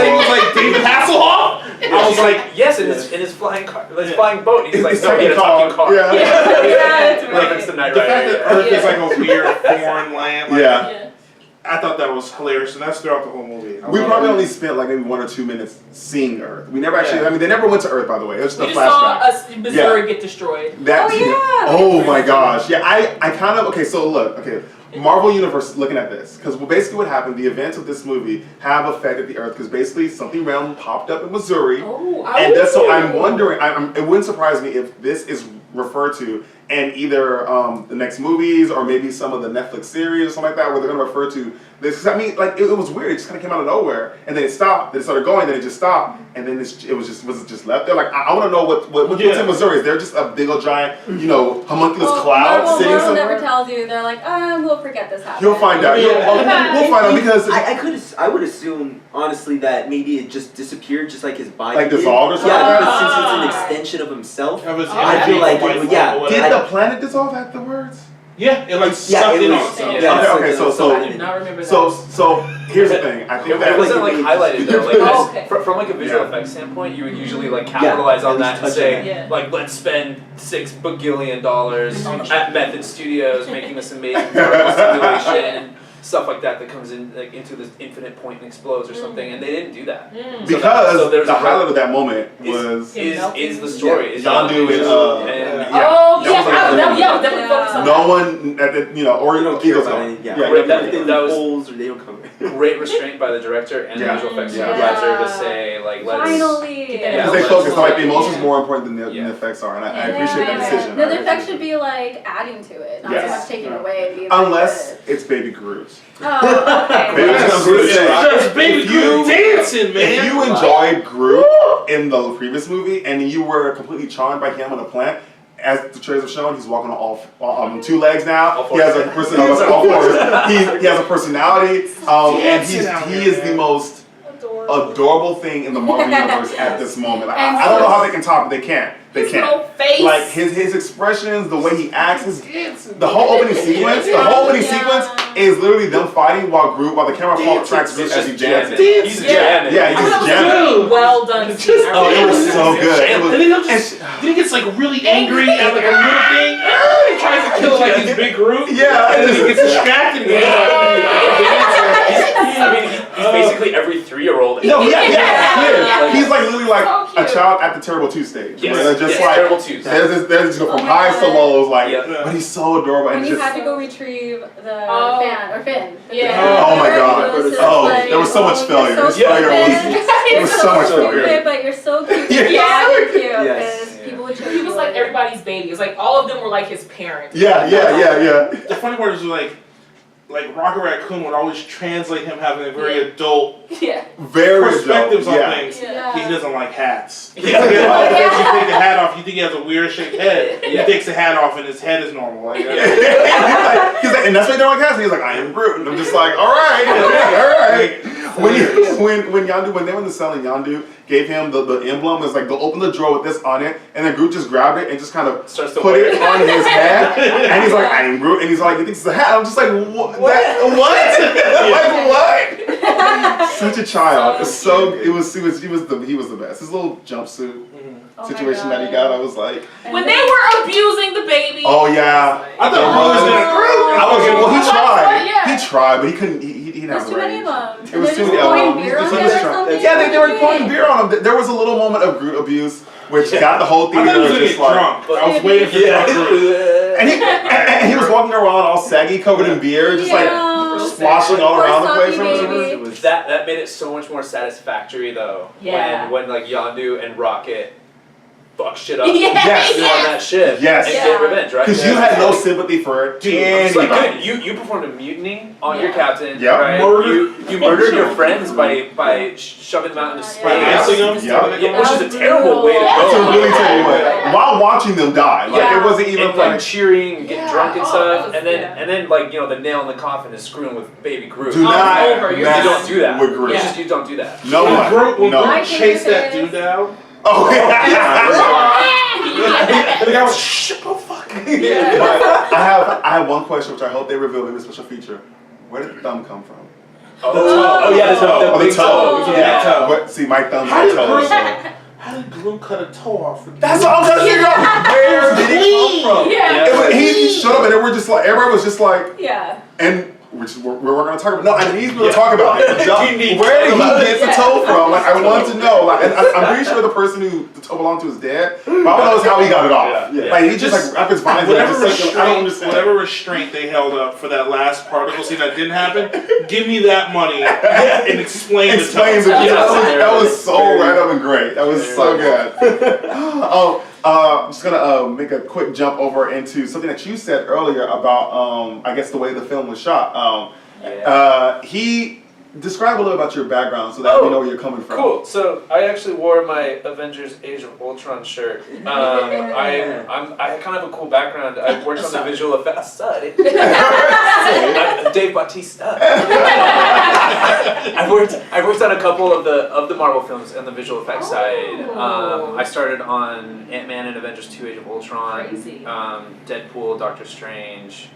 He was like David Hasselhoff. I was like, yes, in his flying car, his flying boat. He's like, His no, he had a talking talking car. Yeah. Yeah, it's Like it's the Knight the fact Rider. that Earth is like a weird foreign land. Like, Yeah. I thought that was hilarious, and that's throughout the whole movie. We probably only spent like maybe 1 or 2 minutes seeing Earth. We never actually, I mean, they never went to Earth, by the way. It was just We a just saw flashback. Missouri get destroyed. That, Oh, yeah. Oh my gosh. Yeah, I kind of, okay, so look, okay. Marvel Universe looking at this, because basically what happened, the events of this movie have affected the Earth, because basically something random popped up in Missouri. And that's, so I'm wondering, it wouldn't surprise me if this is referred to in either the next movies or maybe some of the Netflix series or something like that, where they're going to refer to this. 'Cause I mean, like, it was weird. It just kind of came out of nowhere, and then it stopped. Then it started going, then it just stopped, and then was it just left there? Like, I want to know what's in Missouri. Is there just a big old giant, homunculus cloud sitting Marvel somewhere? never tells you. They're like, we'll forget this happened. You'll find out. We'll find out because I would assume honestly that maybe it just disappeared, just like his body. Like did. dissolved or something? Yeah, because since it's an extension of himself, Of his I feel like did the planet dissolve afterwards? Yeah, it like sucked in on itself. Okay, so I do not remember that. So here's the thing. I think It that wasn't like highlighted though. Like Oh, okay. from like a visual effects standpoint, you would usually like capitalize on that and touch say on that. like let's spend $6 billion at Method Studios making this amazing particle simulation. Stuff like that comes in like into this infinite point and explodes or something, and they didn't do that. because so there's the a- highlight of that moment was Is the story? Is Yondu and Oh, yeah, I was definitely focused on no one at the or you don't care Eagles about going. any. Yeah, Right, that was- holes or they don't come. great restraint by the director and the visual effects supervisor to say like let's Finally. Because they let's- focus on like the emotions more important than the Yeah. effects are, and I appreciate that decision. No, I the really effects do. should be like adding to it, not so Yes. much taking away. Because Unless it's Baby Groot. Oh, okay. Baby Groot. Just baby If you- Groot dancing, man. If you enjoyed Groot in the previous movie and you were completely charmed by him on a plant, as the trailers have shown, he's walking on 2 legs now. He has a he has a personality, and he is the most adorable thing in the Marvel universe at this moment. Like, I don't know how they can top it. They can't. They His can't. little face. Like his expressions, the way he acts, the whole opening sequence. The whole opening sequence is literally them fighting while the camera tracks Groot as he dances. He's jamming. Yeah, he's just jamming. Well done. Oh, it was so good. It was, And then he gets like really angry at like a little thing. He tries to kill like his big Groot. Yeah, And then he gets distracted and I mean, he's basically every 3-year-old. No, yeah. He's like literally like So a cute. child at the Terrible 2 stage. Yes, Where they're just yes, like Terrible 2s. They're just go from Oh my highs to God. lows, like. Yeah. But he's so adorable When and you just. had to go retrieve the Oh. Finn. Yeah. Oh my God. It was just Oh, like, there was so much failure. You're His so failure was- stupid. there was so much failure. Stupid, but you're so cute. Yeah. Yeah, you're cute. Yes. Because people would choose He was you like over- everybody's baby. It's like all of them were like his parents. Yeah. The funny part is like Rocket Raccoon would always translate him having a very adult Yeah. Very perspectives dope. on Yeah. things. Yeah. He doesn't like hats. Yeah. You take the hat off, you think he has a weird shaped head. Yeah. He takes the hat off and his head is normal. Like, he's like, and that's what they're on casting. He's like, I am Groot, and I'm just like, all right. When Yondu, when they were in the cell and Yondu gave him the emblem, it's like, go open the drawer with this on it, and then Groot just grabbed it and just kind of Starts to put wear it it. on his head, and he's like, I am Groot, and he's like, he thinks it's a hat. I'm just like, what? Like what? Such a child. He was the best. His little jumpsuit situation that he got, I was like, When they were abusing the baby. oh yeah. I thought Groot was Yeah. He tried, but he couldn't. He didn't There's have too the many range. of them. It was They're too just many. pouring beer on He them was or trying- something. Yeah, they were pouring beer on him. There was a little moment of Groot abuse, which got the whole I theater thought he was gonna just get like. drunk. I was waiting for drunk Groot. And he was walking around all saggy, covered in beer, just like sloshing all around the place. Poor Soggy baby. That made it so much more satisfactory though. Yeah. When like Yondu and Rocket fuck shit up Yes. on that ship Yes. and get revenge, right? Because you had no sympathy for Dude, It's like, anybody. good, you performed a mutiny on your captain, Yep. right? Murder. You murdered your friends by shoving them out into space. By icing them. Yeah. Which is a terrible way to That's go. a really terrible way. While watching them die, like Yeah. it wasn't even and like. like cheering, and getting drunk and Oh, stuff, that was- and then like the nail in the coffin is screwing with baby Groot. Do not over, you're mess You don't do that. with Groot. You just you don't do that. No one. When No. Groot chased that dude down, Oh yeah. the guy was shit. Oh fuck. But I have one question which I hope they reveal in a special feature. Where did the thumb come from? Oh yeah, the Oh, big toe. toe. Yeah. toe. What? See, my thumb's How my did toe. Groot? How did Groot cut a toe off? That's what I'm trying to figure out. Where did it come from? Yeah. It was, he showed up and they were just like, everybody was just like, Yeah. and which we're going to talk about. No, I need to talk about it. You need to Where did talk about he it. get the toe from? Like, I want to know. Like, and I'm pretty sure the person who the toe belonged to is dead. But I want to know how he got it off. Yeah. Like, he just like wrapped his vines. Whatever Just, like, I don't restraint, understand. whatever restraint they held up for that last particle scene that didn't happen, give me that money and explain the Explains toe. it. Yeah. That was so random and great. That was so good. I'm just gonna make a quick jump over into something that you said earlier about, I guess, the way the film was shot. He describe a little about your background so that we know where you're coming from. Cool. So I actually wore my Avengers Age of Ultron shirt. I kind of have a cool background. I worked on the visual effects. Dave Bautista. I worked on a couple of the Marvel films on the visual effects side. I started on Ant-Man and Avengers 2 Age of Ultron. Crazy. Deadpool, Doctor Strange.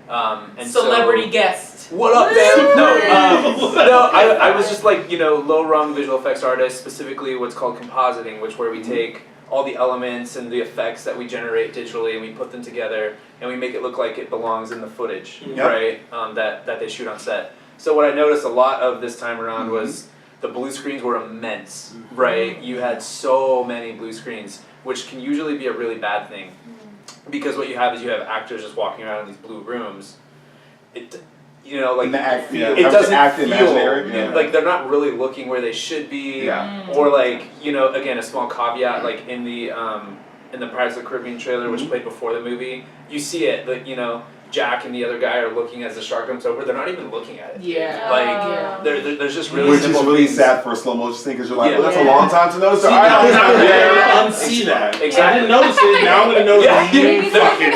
And Celebrity guest. What up, man? No, I was just like, low-rung visual effects artist, specifically what's called compositing, where we take all the elements and the effects that we generate digitally and we put them together and we make it look like it belongs in the footage, right? That they shoot on set. So what I noticed a lot of this time around was the blue screens were immense, right? You had so many blue screens, which can usually be a really bad thing. Because what you have is you have actors just walking around in these blue rooms. It doesn't act feel imaginary. Yeah. like they're not really looking where they should be. Yeah. Or like, again, a small caveat, like in the Pirates of the Caribbean trailer, which played before the movie, you see it that Jack and the other guy are looking as the shark comes over. They're not even looking at it. Yeah. Like there's just really Which is simple really things. sad for a slow motion thing because you're like, Yeah. well, that's a long time to notice. See, I now don't I'm know. gonna unsee that. Exactly. I didn't notice it. Now I'm gonna notice Yeah. you fucking.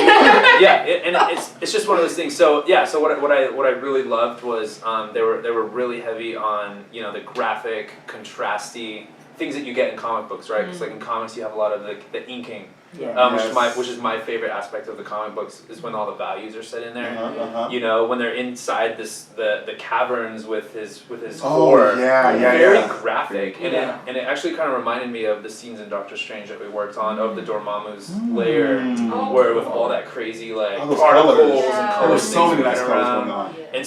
And it's just one of those things. So what I really loved was they were really heavy on the graphic, contrasty things that you get in comic books, right? Because like in comics you have a lot of the inking, which is my favorite aspect of the comic books is when all the values are set in there. When they're inside the caverns with his core. Very graphic, and it actually kind of reminded me of the scenes in Doctor Strange that we worked on of the Dormammu's lair, where with all that crazy like All those particles colors. and Yeah. colors There were so many moving nice colors around. going on. And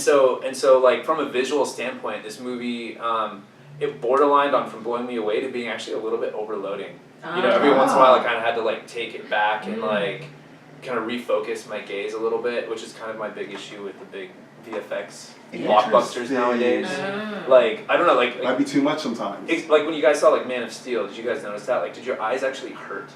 so like from a visual standpoint, this movie it borderlined on from blowing me away to being actually a little bit overloading. Every once in a while I kind of had to like take it back and like kind of refocus my gaze a little bit, which is kind of my big issue with the big VFX blockbusters nowadays. Like I don't know, like Might be too much sometimes. like when you guys saw like Man of Steel, did you guys notice that? Like, did your eyes actually hurt?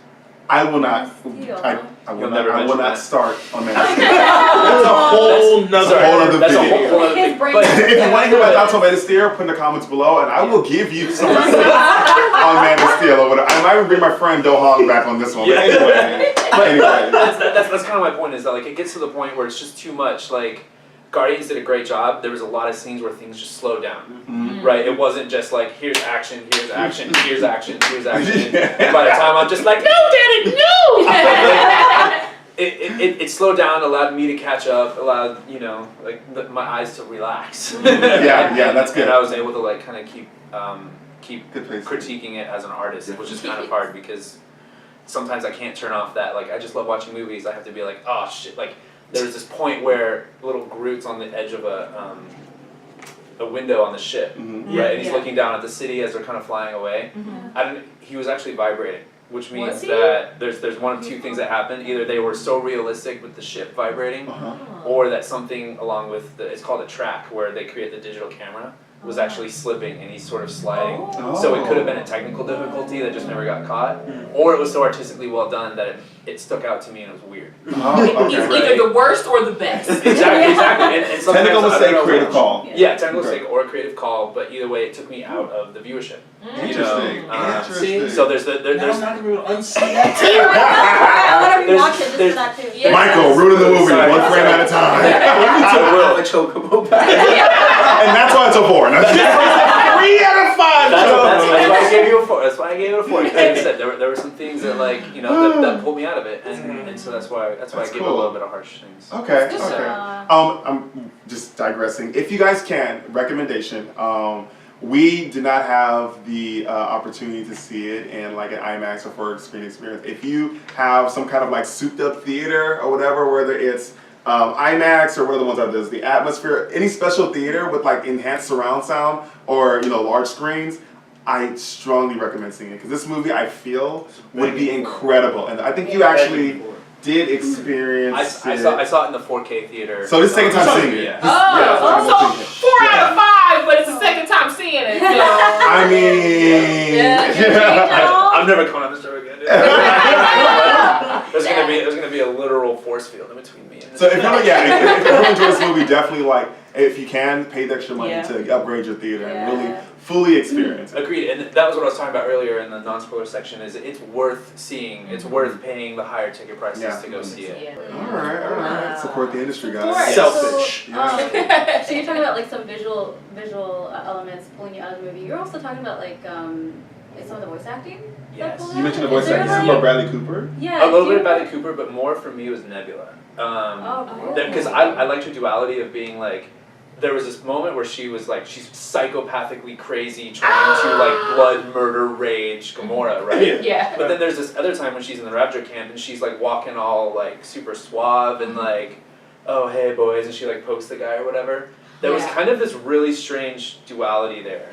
I will not. Steel. I will You'll not. never I will mention not that. start on that. That's a whole nother. Sorry, whole other that's video. a whole other His thing. brain- But If you want to hear my thoughts on Man of Steel, put in the comments below, and I will give you some receipts on Man of Steel over there. I might even bring my friend Do Hong back on this one. But anyway, that's kind of my point, is that like it gets to the point where it's just too much. Like Guardians did a great job. There was a lot of scenes where things just slowed down. Right? It wasn't just like here's action, here's action, here's action, here's action. And by the time I'm just like, no, Daddy, no! It slowed down, allowed me to catch up, allowed my eyes to relax. Yeah, that's good. And I was able to like kind of keep Good place. critiquing it as an artist, which is kind of hard because sometimes I can't turn off that. Like I just love watching movies. I have to be like, oh shit, like. There's this point where little Groot's on the edge of a window on the ship, right? And he's looking down at the city as they're kind of flying away. He was actually vibrating, which means that there's one of two things that happened. Either they were so realistic with the ship vibrating, or that something along with it's called a track, where they create the digital camera. was actually slipping and he's sort of sliding. Oh. So it could have been a technical difficulty that just never got caught, or it was so artistically well done that it stuck out to me and it was weird. Oh, It's okay. either the worst or the best. Exactly. And sometimes Technical I don't mistake, know creative which. call. Yeah, technical Okay. mistake or a creative call, but either way, it took me out of the viewership. Interesting. Interesting. So there's Now I'm there's not even gonna unsee that too. I want to There's- rewatch it just for there's- that too. Yeah. Michael, ruining the movie, Sorry. one frame at a time. Have a chocobo back. And that's why it's a 4. No, 3 out of 5. That's why I gave you a 4. That's why I gave it a 4. Like I said, there were some things that that pulled me out of it, and so that's why I That's gave it a cool. little bit of harsh things. Okay, Just, okay. I'm just digressing. If you guys can, recommendation. We did not have the opportunity to see it in like an IMAX or 4 screen experience. If you have some kind of like souped up theater or whatever, whether it's IMAX or what are the ones that does the atmosphere, any special theater with like enhanced surround sound or large screens, I strongly recommend seeing it because this movie I feel would be incredible, and I think you actually did experience I saw it in the 4K theater. So this is the second time seeing it. Yeah. So 4 out of 5, but it's the second time seeing it. So. I mean, I'm never coming on this show again. There's gonna be a literal force field in between me and this. So if you enjoy this movie, definitely if you can, pay the extra money to upgrade your theater and really fully experience it. Agreed, and that was what I was talking about earlier in the non-spoiler section. Is it's worth seeing. It's worth paying the higher ticket prices to go see it. All right. Support the industry, guys. Selfish. So you're talking about like some visual elements pulling you out of the movie. You're also talking about like some of the voice acting. Yes. You mentioned the voice acting. acting. About Bradley Cooper. Yeah. A little do bit you- of Bradley Cooper, but more for me was Nebula. really? Because I liked her duality of being like, there was this moment where she was like, she's psychopathically crazy, trying to like blood murder rage Gamora, right? Yeah. But then there's this other time when she's in the Raptor camp and she's like walking all like super suave and like, oh hey boys, and she like pokes the guy or whatever. There was kind of this really strange duality there.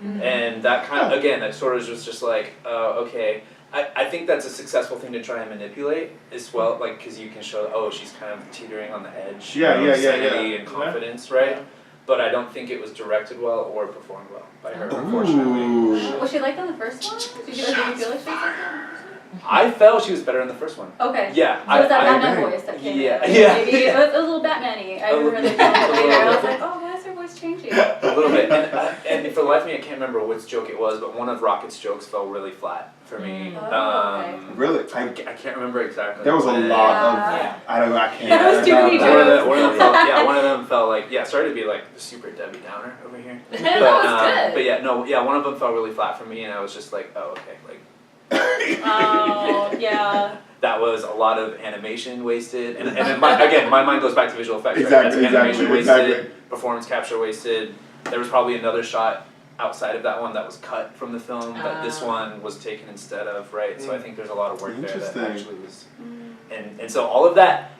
And that kind of, again, that sort of was just like, okay. I think that's a successful thing to try and manipulate as well, like, because you can show, oh, she's kind of teetering on the edge of sanity and confidence, right? But I don't think it was directed well or performed well by her, unfortunately. Was she like that in the first one? Did you feel like she was like that? I felt she was better in the first one. Okay. Yeah. So it was that I Batman agree. voice that came Yeah. in. Yeah. Maybe it was a little Batman-y. I remember they filmed it later. I was like, oh, why is her voice changing? A little bit, and for the life of me, I can't remember which joke it was, but one of Rocket's jokes fell really flat for me. Okay. Really? I can't remember exactly. There was a when. lot of. Yeah. I can't. There was too many One of them felt like, started to be like the super Debbie Downer over here. That was good. But yeah, one of them fell really flat for me, and I was just like, oh, okay, like. Oh, yeah. That was a lot of animation wasted, and then my mind goes back to visual effects. Exactly, right? Animation exactly. wasted, performance capture wasted. There was probably another shot outside of that one that was cut from the film, but this one was taken instead of, right? So I think there's a lot of work there that Interesting. actually was, and so all of that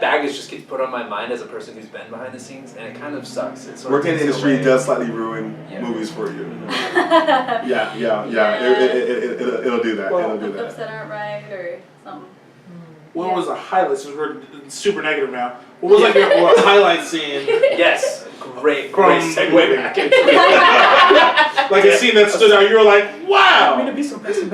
baggage just gets put on my mind as a person who's been behind the scenes, and it kind of sucks. It sort of Working in the takes industry away. does slightly ruin movies for you. Yeah. It'll do that. It'll do The clips that. that aren't right or something. What was the highlight? Since we're super negative now. What was like your highlight scene? Yes, great From- segue back into Like a scene that stood out. You were like, wow. to be so pessimistic.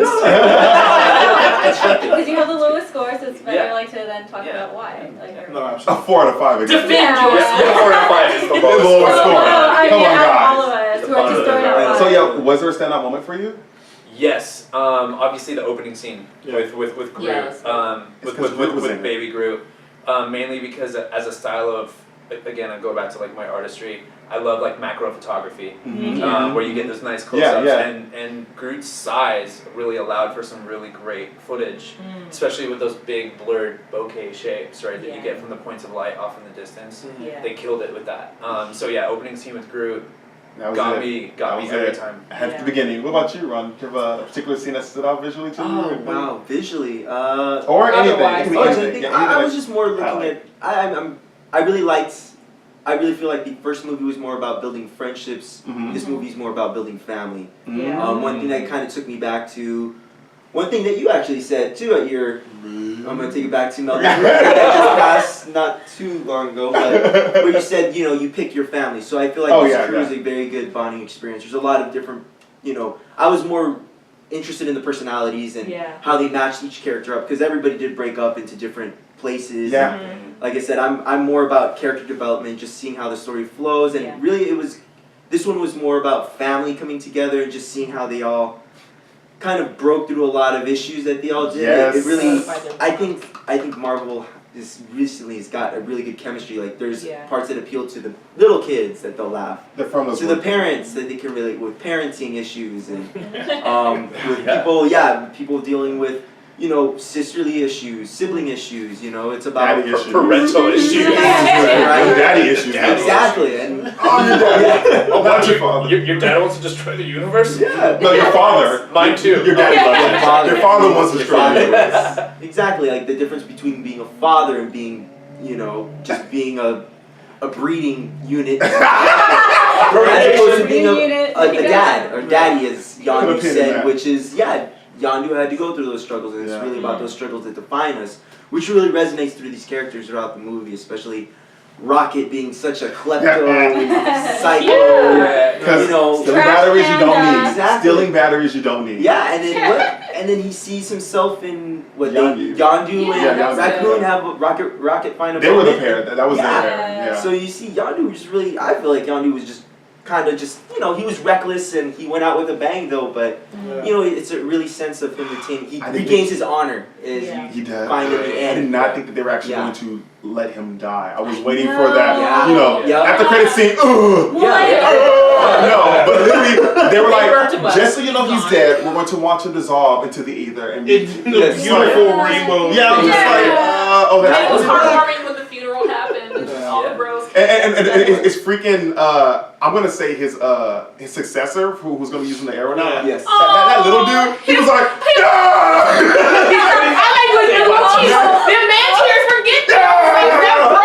Because you have the lowest score, so it's better Yeah. like to then talk Yeah. about why. Like, No, A absolutely. 4 out of 5 again. Defend Yeah. yourself. Yeah, 4 out of 5 is the The lowest lowest score. score. I Come mean, on, out of all guys. of us The who are just bottom throwing of the out So five. yeah, was there a standout moment for you? Yes, obviously the opening scene with Groot, Yeah, that's It's 'cause Groot was in with it. baby Groot, mainly because as a style of, again, I go back to like my artistry. I love like macro photography, where you get those nice close-ups, and Groot's size really allowed for some really great footage, especially with those big blurred bokeh shapes, right, that you get from the points of light off in the distance. Yeah. They killed it with that. So yeah, opening scene with Groot That was got it. me That was every it. time. At the beginning. What about you, Ron? Do you have a particular scene that stood out visually to you? Oh wow, visually. Or anything. Otherwise. It can be Oh, anything. anything? Yeah, I anything was just more looking highlight. at. I really feel like the first movie was more about building friendships. Mhm. This movie's more about building family. Yeah. One thing that kind of took me back to one thing that you actually said too at your, I'm gonna take it back to Melvin that just passed not too long ago, but where you said, you know, you pick your family. So I feel like this crew is a very good bonding experience. There's a lot of different, you know, I was more interested in the personalities and how they matched each character up, because everybody did break up into different places. Yeah. And like I said, I'm more about character development, just seeing how the story flows, and really this one was more about family coming together and just seeing how they all kind of broke through a lot of issues that they all did. Yes. It really, I think Marvel recently has got a really good chemistry. Like there's parts that appeal to the little kids that they'll laugh. They're from to the parents that they can relate with parenting issues and with people dealing with, you know, sisterly issues, sibling issues, you know, it's about daddy issues. Parental issues. Right? Daddy issues. Exactly. And your daddy. Oh, Not your father. Your dad wants to destroy the universe? Yeah. No, your father. Mine too. Your daddy loves it. Your father wants to destroy the universe. Exactly, like the difference between being a father and being, you know, just being a breeding unit. As opposed to being a dad, or daddy, as Yandu said, which is, Yandu had to go through those struggles, and it's really about those struggles that define us, which really resonates through these characters throughout the movie, especially Rocket being such a klepto, psycho, you know, stealing batteries you don't need. Exactly. Stealing batteries you don't need. Yeah, and then and then he sees himself in Yandu. Yandu and Raccoon have a Rocket find a They were the moment. pair. That was their pair. Yeah. So you see, Yandu was really. I feel like Yandu was just kind of just, you know, he was reckless and he went out with a bang though, but you know, it's a really sense of him retaining. He regains his honor. He does. Find at the end. I did not think that they were actually going to let him die. I was waiting for that. You know, at the credit scene. No, but literally, they were like, just so you know he's dead, we're going to watch him dissolve into the ether and It's the beautiful rainbow. Yeah, I'm just like, it was heartwarming when the funeral happened. All the bros. And it's freaking. I'm gonna say his successor, who's gonna be using the arrow now. Yes. That little dude. He was like, I like when the man tears forget that bro.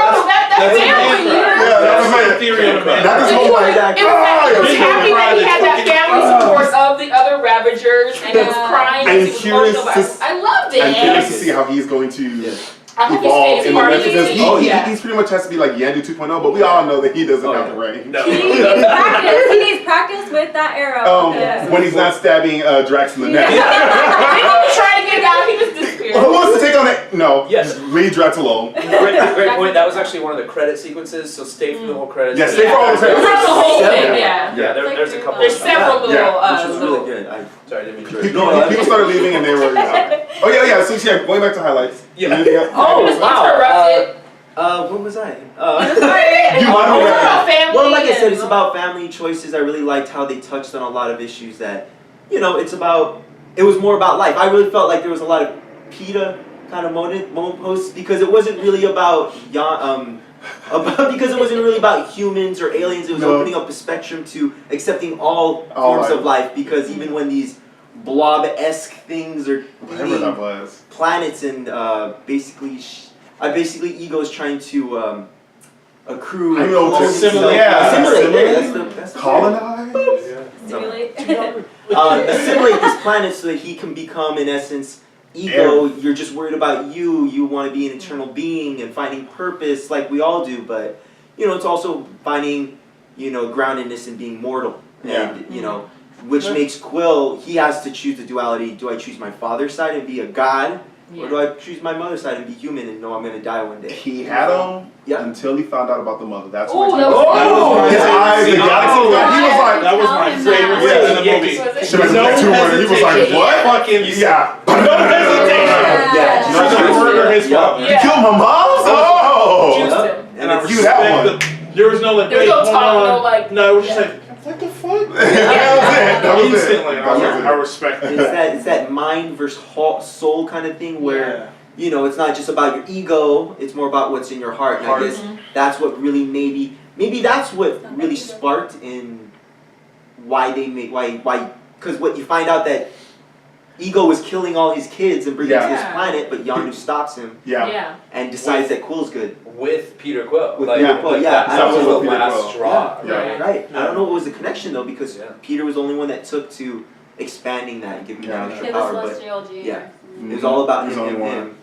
That's family. That's my theory on the man. That is It was happy that he had that family support of the other Ravagers, and he was crying. I'm He was curious emotional, but I loved it. I'm curious to see how he's going to. I hope he evolve stays in the part rest of of this. it. He's pretty much has to be like Yandu 2.0, but we all know that he doesn't have the range. No. He needs practice with that arrow. When he's not stabbing Drax in the neck. Didn't even try to get out. He was disappeared. Who wants to take on it? No. Yes. Just leave Drax alone. Wait, that was actually one of the credit sequences, so stay for the whole credits. Yeah, stay for all the Throughout credits. the whole thing, Yeah, there's a couple. There's several little. Which was really good. Sorry, I didn't mean to. People started leaving and they were. Oh yeah. So going back to highlights. Yeah. Anything else? Oh wow. Interrupted. What was I? Family. Like I said, it's about family choices. I really liked how they touched on a lot of issues that, you know, it was more about life. I really felt like there was a lot of PETA kind of moment posts, because it wasn't really about because it wasn't really about humans or aliens. It was opening up a spectrum to accepting all forms of life, because even when these blob-esque things are Whatever that was. planets and basically Ego's trying to accrue. I know, to assimilate. That's the colonize. Assimilate this planet so that he can become, in essence, Ego. You're just worried about you. You want to be an eternal being and finding purpose, like we all do. But you know, it's also finding, you know, groundedness in being mortal. And you know, which makes Quill. He has to choose the duality. Do I choose my father's side and be a god? Or do I choose my mother's side and be human and know I'm going to die one day? He had him until he found out about the mother. That's Ooh, what that was his eyes, the galaxy. He was like, that was my favorite scene in the movie. He was like, what? Fucking No hesitation. She's murder his father. You killed my mom? Oh. And I You that one. There was no like. There was no talk, no like. No, it was just like. What the fuck? That was it. Instantly, I respect it. It's that mind versus soul kind of thing where, you know, it's not just about your ego, it's more about what's in your heart. And I guess that's what really maybe that's what really sparked in why they made, because what you find out that Ego was killing all his kids and bringing them to this planet, but Yondu stops him and decides that Quill's good. With Peter Quill. With Peter Quill, That was the Peter last Quill. straw. Right. I don't know what was the connection though, because Peter was the only one that took to expanding that and giving Yeah. that extra Yeah, the power. But celestial gene. yeah. It was all about He's him. the only him, one. him.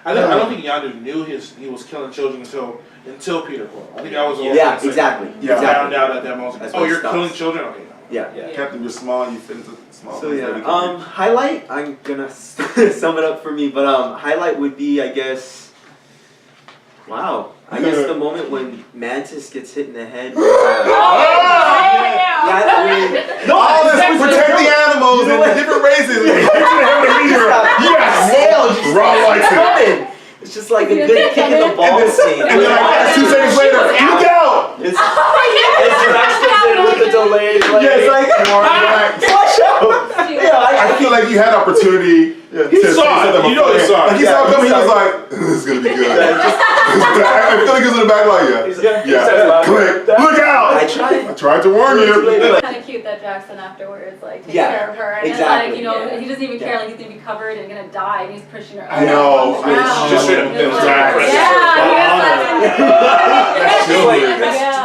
I don't think Yondu knew he was killing children until Peter Quill. I think that was the whole Yeah, thing. exactly. He Yeah. found out at that moment. That's Oh, when it you're stops. killing children? Okay. Yeah. Yeah. Captain, you're small. You fit into small. So things yeah, that we can do. highlight. I'm gonna sum it up for me, but highlight would be, I guess. Wow, I guess the moment when Mantis gets hit in the head. With, All this protect the animals You know and what? the different races. Yes. Nailed. Ron likes it. It's just like a good kick in the ball scene. And then like 2 seconds later, look out! It's Drax comes in with the delayed like. yeah, it's like watch out. Yeah, I feel like you had opportunity to He say saw it. something You know he before. saw it. Like he saw it coming, he was like, "This is gonna be good." I feel like he was in the back like, yeah, click, look out! I tried. I tried to warn you. It's kind of cute that Jackson afterwards like takes Yeah, care of her, and exactly. it's like he doesn't even care, like he's gonna be covered and gonna die, and he's pushing her. I know. on the ground. Just straight up It's Bill like- Jackson. That's chivalry.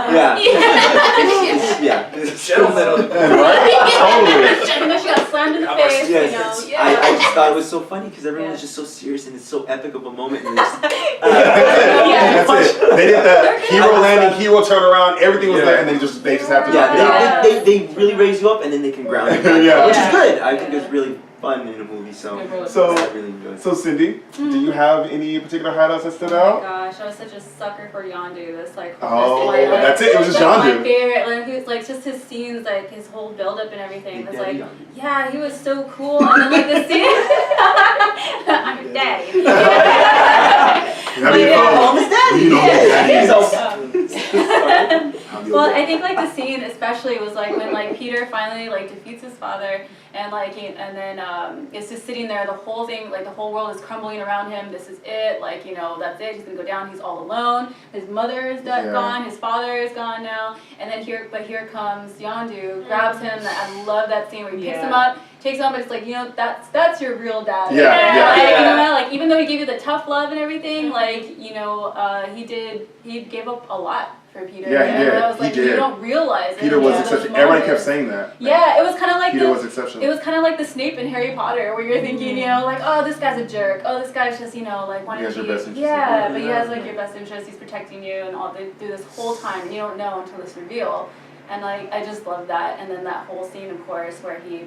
Yeah. Yeah. Gentlemen. And then she got slammed in the face. Yes, You know. I just thought it was so funny because everyone was Yeah. just so serious and it's so epic of a moment. And it's, That's it. They did the hero landing, hero turnaround, everything was Yeah. there, and they just have to. yeah, they really raise you up and then they can ground you back, Yeah. which is Yeah. good. I think it's really fun in a movie, so So- I really enjoyed it. So Cindy, do you have any particular highlights that stood Oh out? my gosh, I was such a sucker for Yondu. This like Oh, like, that's it. It was just that's Yondu. my favorite. Like who's like just his scenes, like his whole build up and everything. It's like, yeah, he was so cool. And then like the scene, I'm your daddy. I mean, Yeah. you know, Well, I think like the scene especially was like when like Peter finally like defeats his father and like and then it's just sitting there, the whole thing, like the whole world is crumbling around him. This is it, like that's it. He's gonna go down. He's all alone. His mother is gone. His father is gone now. And then here comes Yondu, grabs him. I love that scene where he picks him up, takes him up, and it's like that's your real dad. Like even though he gave you the tough love and everything, like he gave up a lot for Peter. Yeah, he did. I was like, He did. you don't realize it. Peter was those exceptional. Everybody kept moments. saying that. Yeah, it was kind of like Peter was exceptional. it was kind of like the Snape in Harry Potter, where you're thinking, like, oh, this guy's a jerk. Oh, this guy's just, like, wanting He has to your best interest. Yeah, but he has like your best interest. He's protecting you, and all through this whole time, and you don't know until this reveal. And like, I just love that. And then that whole scene, of course, where he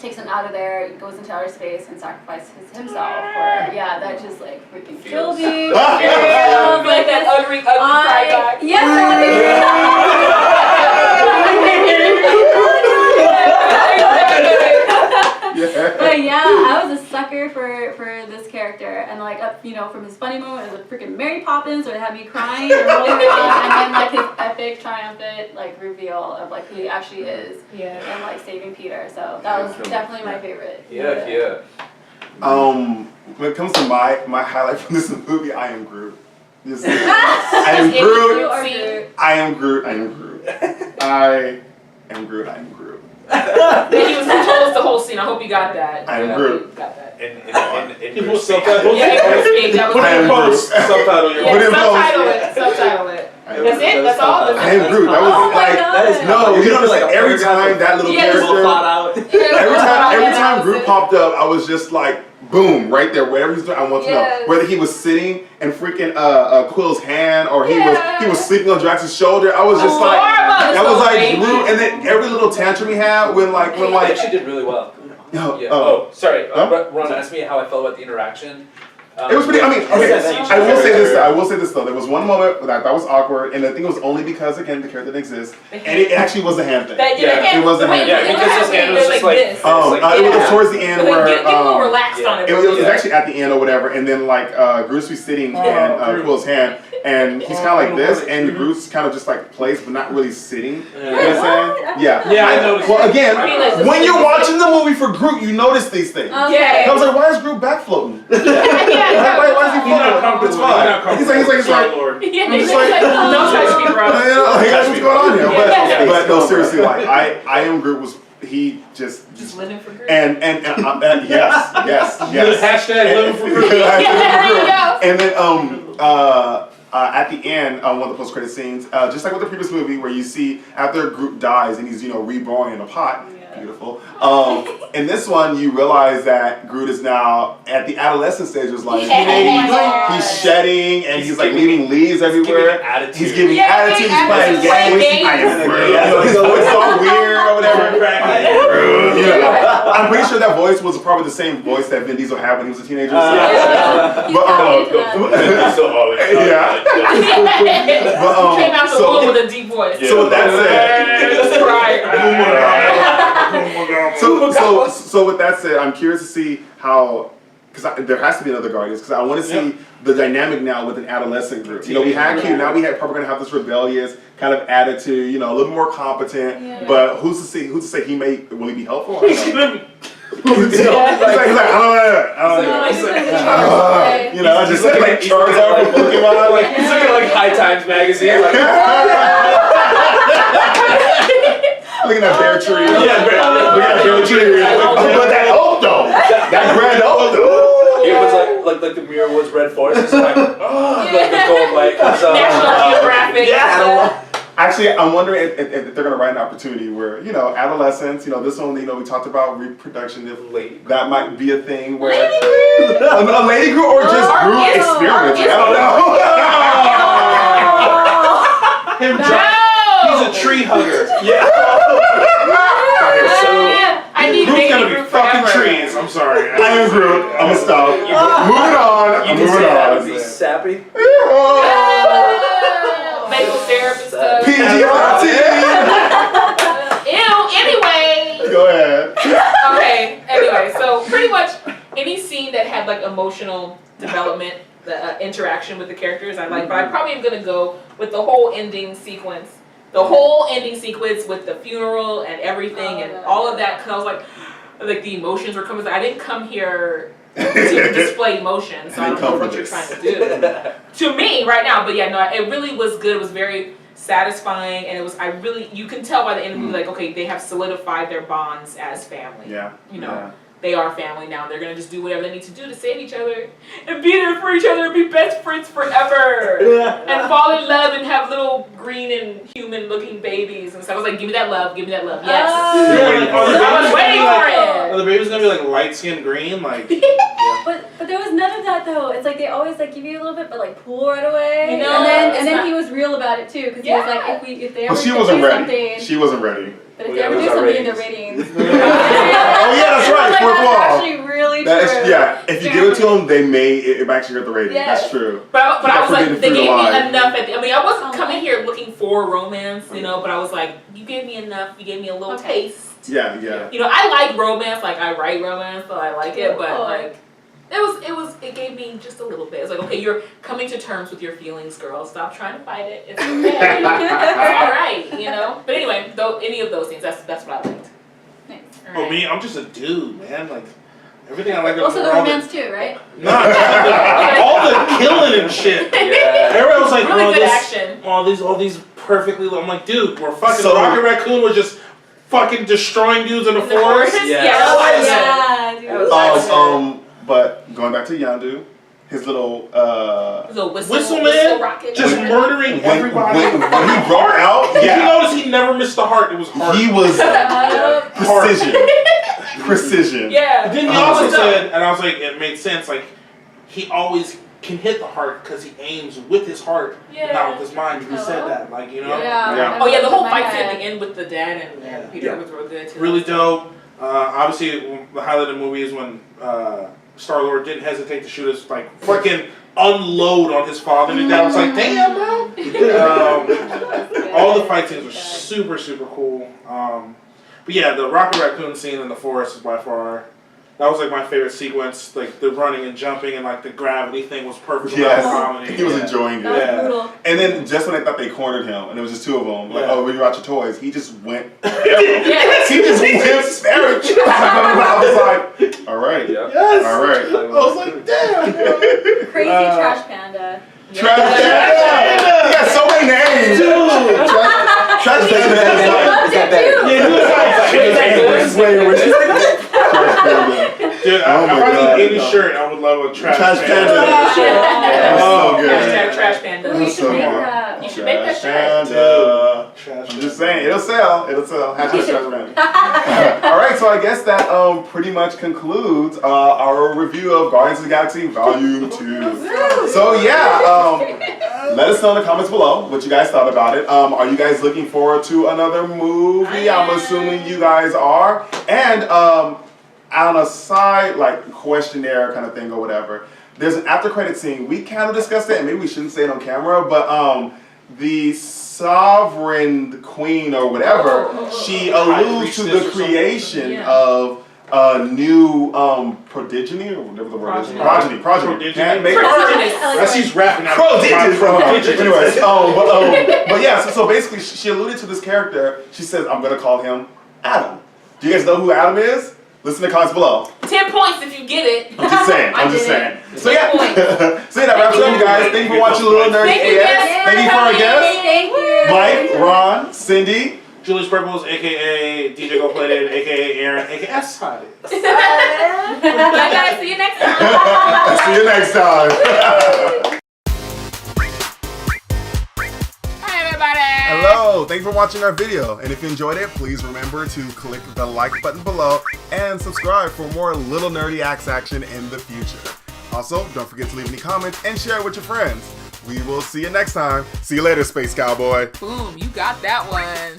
takes him out of there, goes into outer space, and sacrifices himself. Or that just like freaking killed me. Like that ugly cry back. But yeah, I was a sucker for this character, and like from his funny moment as a freaking Mary Poppins, where it had me crying and rolling around, and then like his epic triumphant like reveal of like who he actually is, and like saving Peter. So that was definitely my favorite. Yeah. When it comes to my highlight from this movie, I am Groot. I am Groot. I am Groot. I am Groot. I am Groot. I am Groot. He was told us the whole scene. I hope you got that. I am Groot. Got that. And He will subtitle. That was I am Post Groot. subtitle your Put it in post. Subtitle it. I am That's Groot. it. That's all. I am Groot. That was Oh my like God. That is no. You know, like like every time that little Yeah, character. out. Every time Groot popped up, I was just like, boom, right there. Whatever he's doing, I want to know. Whether he was sitting in freaking Quill's hand or he was sleeping on Drax's shoulder. I was just like, that was like Groot. And then every little tantrum he had when I actually did really well. Oh, Sorry. Huh? Ron asked me how I felt about the interaction. it was pretty. I mean, okay, Yeah, I will say this. I will say this though. There was one moment that I thought was awkward, and I think it was only because again the character didn't exist, and it actually was the hand thing. It was the hand. Yeah, because his hand was just like. this. It was towards the end where Get a little relaxed on it. it was actually at the end or whatever, and then like Groot's sitting in Quill's hand, and he's kind of like this, and Groot's kind of just like placed, but not really sitting. You know what I'm saying? Yeah. Yeah, I noticed. Well, again, I mean, like, when you're watching the movie for Groot, you notice these things. Okay. I was like, why is Groot back floating? Why is he He's not floating? comfortable. It's fine. He's like, Star-Lord. Don't just like, touch me, bro. like, that's what's going on here. Yeah. But no, seriously, like I am Groot was he just living for Groot. and yes. Hashtag living for Groot. There you go. And then at the end, one of the post-credit scenes, just like with the previous movie, where you see after Groot dies and he's reborn in a pot, Beautiful. In this one, you realize that Groot is now at the adolescent stage. Was like he's shedding and he's like leaving leaves everywhere. He's giving attitude. He's playing games. I am Groot. His voice is all weird or whatever. I'm pretty sure that voice was probably the same voice that Vin Diesel had when he was a teenager. But Came out the womb with a deep voice. So with that said, so with that said, I'm curious to see how, because there has to be another Guardians, because I want to see the dynamic now with an adolescent group. You know, we had Q, now probably going to have this rebellious kind of attitude, you know, a little more competent, but who's to say will he be helpful? He's like, I don't know. You know, just like Charizard from Pokemon. Like, he's looking like High Times magazine. Like, looking at Bear Tree. Yeah, look at Bear Tree. But that oak though. That grand oak though. it was like the Mirror Woods Red Forest. It's like, like the gold light comes up. National Geographic. Actually, I'm wondering if they're going to write an opportunity where, you know, adolescents, you know, this one, you know, we talked about reproduction, if that might be a thing where a lady Groot or just Groot experimenting. I don't know. Him he's a tree hugger. I need Groot's baby gonna be Groot fucking forever. trees. I'm sorry. I am Groot. I'm gonna stop. Moving on. You can see that would be sappy. Maple syrup and stuff. PG-13. Ew, anyway. Go ahead. Okay, anyway, so pretty much any scene that had like emotional development, the interaction with the characters I like, but I probably am gonna go with the whole ending sequence. The whole ending sequence with the funeral and everything and all of that, because I was like the emotions were coming. I didn't come here to display emotion, so I don't know what you're trying to do. To me, right now, but yeah, no, it really was good. It was very satisfying, and it was, you can tell by the end of the movie, like, okay, they have solidified their bonds as family. Yeah. You know, they are family now. They're gonna just do whatever they need to do to save each other and be there for each other and be best friends forever. And fall in love and have little green and human looking babies and stuff. I was like, give me that love, give me that love. Yes. I was waiting for it. Are the babies gonna be like light skinned green? Like But there was none of that though. It's like they always like give you a little bit, but like pull right away. You know, and then he was real about it too, because he was like, if they ever But she do wasn't ready. something, She wasn't ready. but if they ever do something in the ratings, Oh yeah, that's right. like, Fourth that's wall. actually really That true. is, yeah, if you give it to them, it might actually get the rating. Yes. That's true. But I was like, Forbidden they Fruit gave me alive. enough at the, I mean, I wasn't coming here looking for romance, you know, but I was like, you gave me enough, you gave me a little taste. Yeah. You know, I like romance, like I write romance, so I like it, but like, it gave me just a little bit. It's like, okay, you're coming to terms with your feelings, girl. Stop trying to fight it. It's okay. It's all right, you know. But anyway, though, any of those things, that's what I liked. Nice. All me, I'm just a dude, man. Like everything I like. Also the romance too, right? All the killing and shit. Everybody was like, Really good action. all these perfectly. I'm like, dude, we're fucking So- Rocket Raccoon was just fucking destroying dudes in the forest. Yeah. But going back to Yandu, his little Whistle man, rocket. just murdering everybody. When he broke out, Did you notice he never missed the heart? It was hard. he was precision. Yeah. But then he also said, and I was like, it made sense. Like he always can hit the heart because he aims with his heart, not with his mind. He said that, like you know. Yeah. Oh yeah, the whole fight scene at the end with the dad and Peter was real good too. Really dope. Obviously, the highlight of the movie is when Star-Lord didn't hesitate to shoot his like freaking unload on his father. And that was like, damn, bro. All the fight scenes were super, super cool. But yeah, the Rocket Raccoon scene in the forest is by far. That was like my favorite sequence. Like the running and jumping and like the gravity thing was perfect. Yes, comedy. he was enjoying it. Brutal. And then just when they thought they cornered him, and it was just two of them, like, oh, when you out your toys, he just went. He just went spiritual. I was like, all right, Yes. all right. I was like, damn. Crazy Trash Panda. Trash Panda. He got so many names. Trash Panda. Dude, if I need any shirt, I would love a Trash Panda. Oh, good. Hashtag Trash Panda. We should make that. You should make that shirt. Panda. Trash I'm just saying, it'll sell. It'll sell. Hashtag Trash Randy. All right, so I guess that pretty much concludes our review of Guardians of the Galaxy Volume 2. So yeah, let us know in the comments below what you guys thought about it. Are you guys looking forward to another movie? I'm assuming you guys are. And on a side, like questionnaire kind of thing or whatever, there's an after credit scene. We kind of discussed it, and maybe we shouldn't say it on camera, but the Sovereign Queen or whatever, she alludes to the creation of a new progeny or whatever the word is. Progeny. Can't make That's he's rapping out. Anyways, but yeah, so basically she alluded to this character. She says, I'm gonna call him Adam. Do you guys know who Adam is? Listen to the comments below. 10 points if you get it. I'm just saying. So yeah. So that wraps it up, you guys. Thank you for watching LittleNerdyAX. Thank you for our guests. Thank you. Mike, Ron, Cindy. Julius Purples, aka DJ Go Plated, aka Aaron, aka Side. Bye guys, see you next time. See you next time. Hello, thanks for watching our video, and if you enjoyed it, please remember to click the like button below and subscribe for more LittleNerdyAX action in the future. Also, don't forget to leave any comments and share it with your friends. We will see you next time. See you later, Space Cowboy. Boom, you got that one.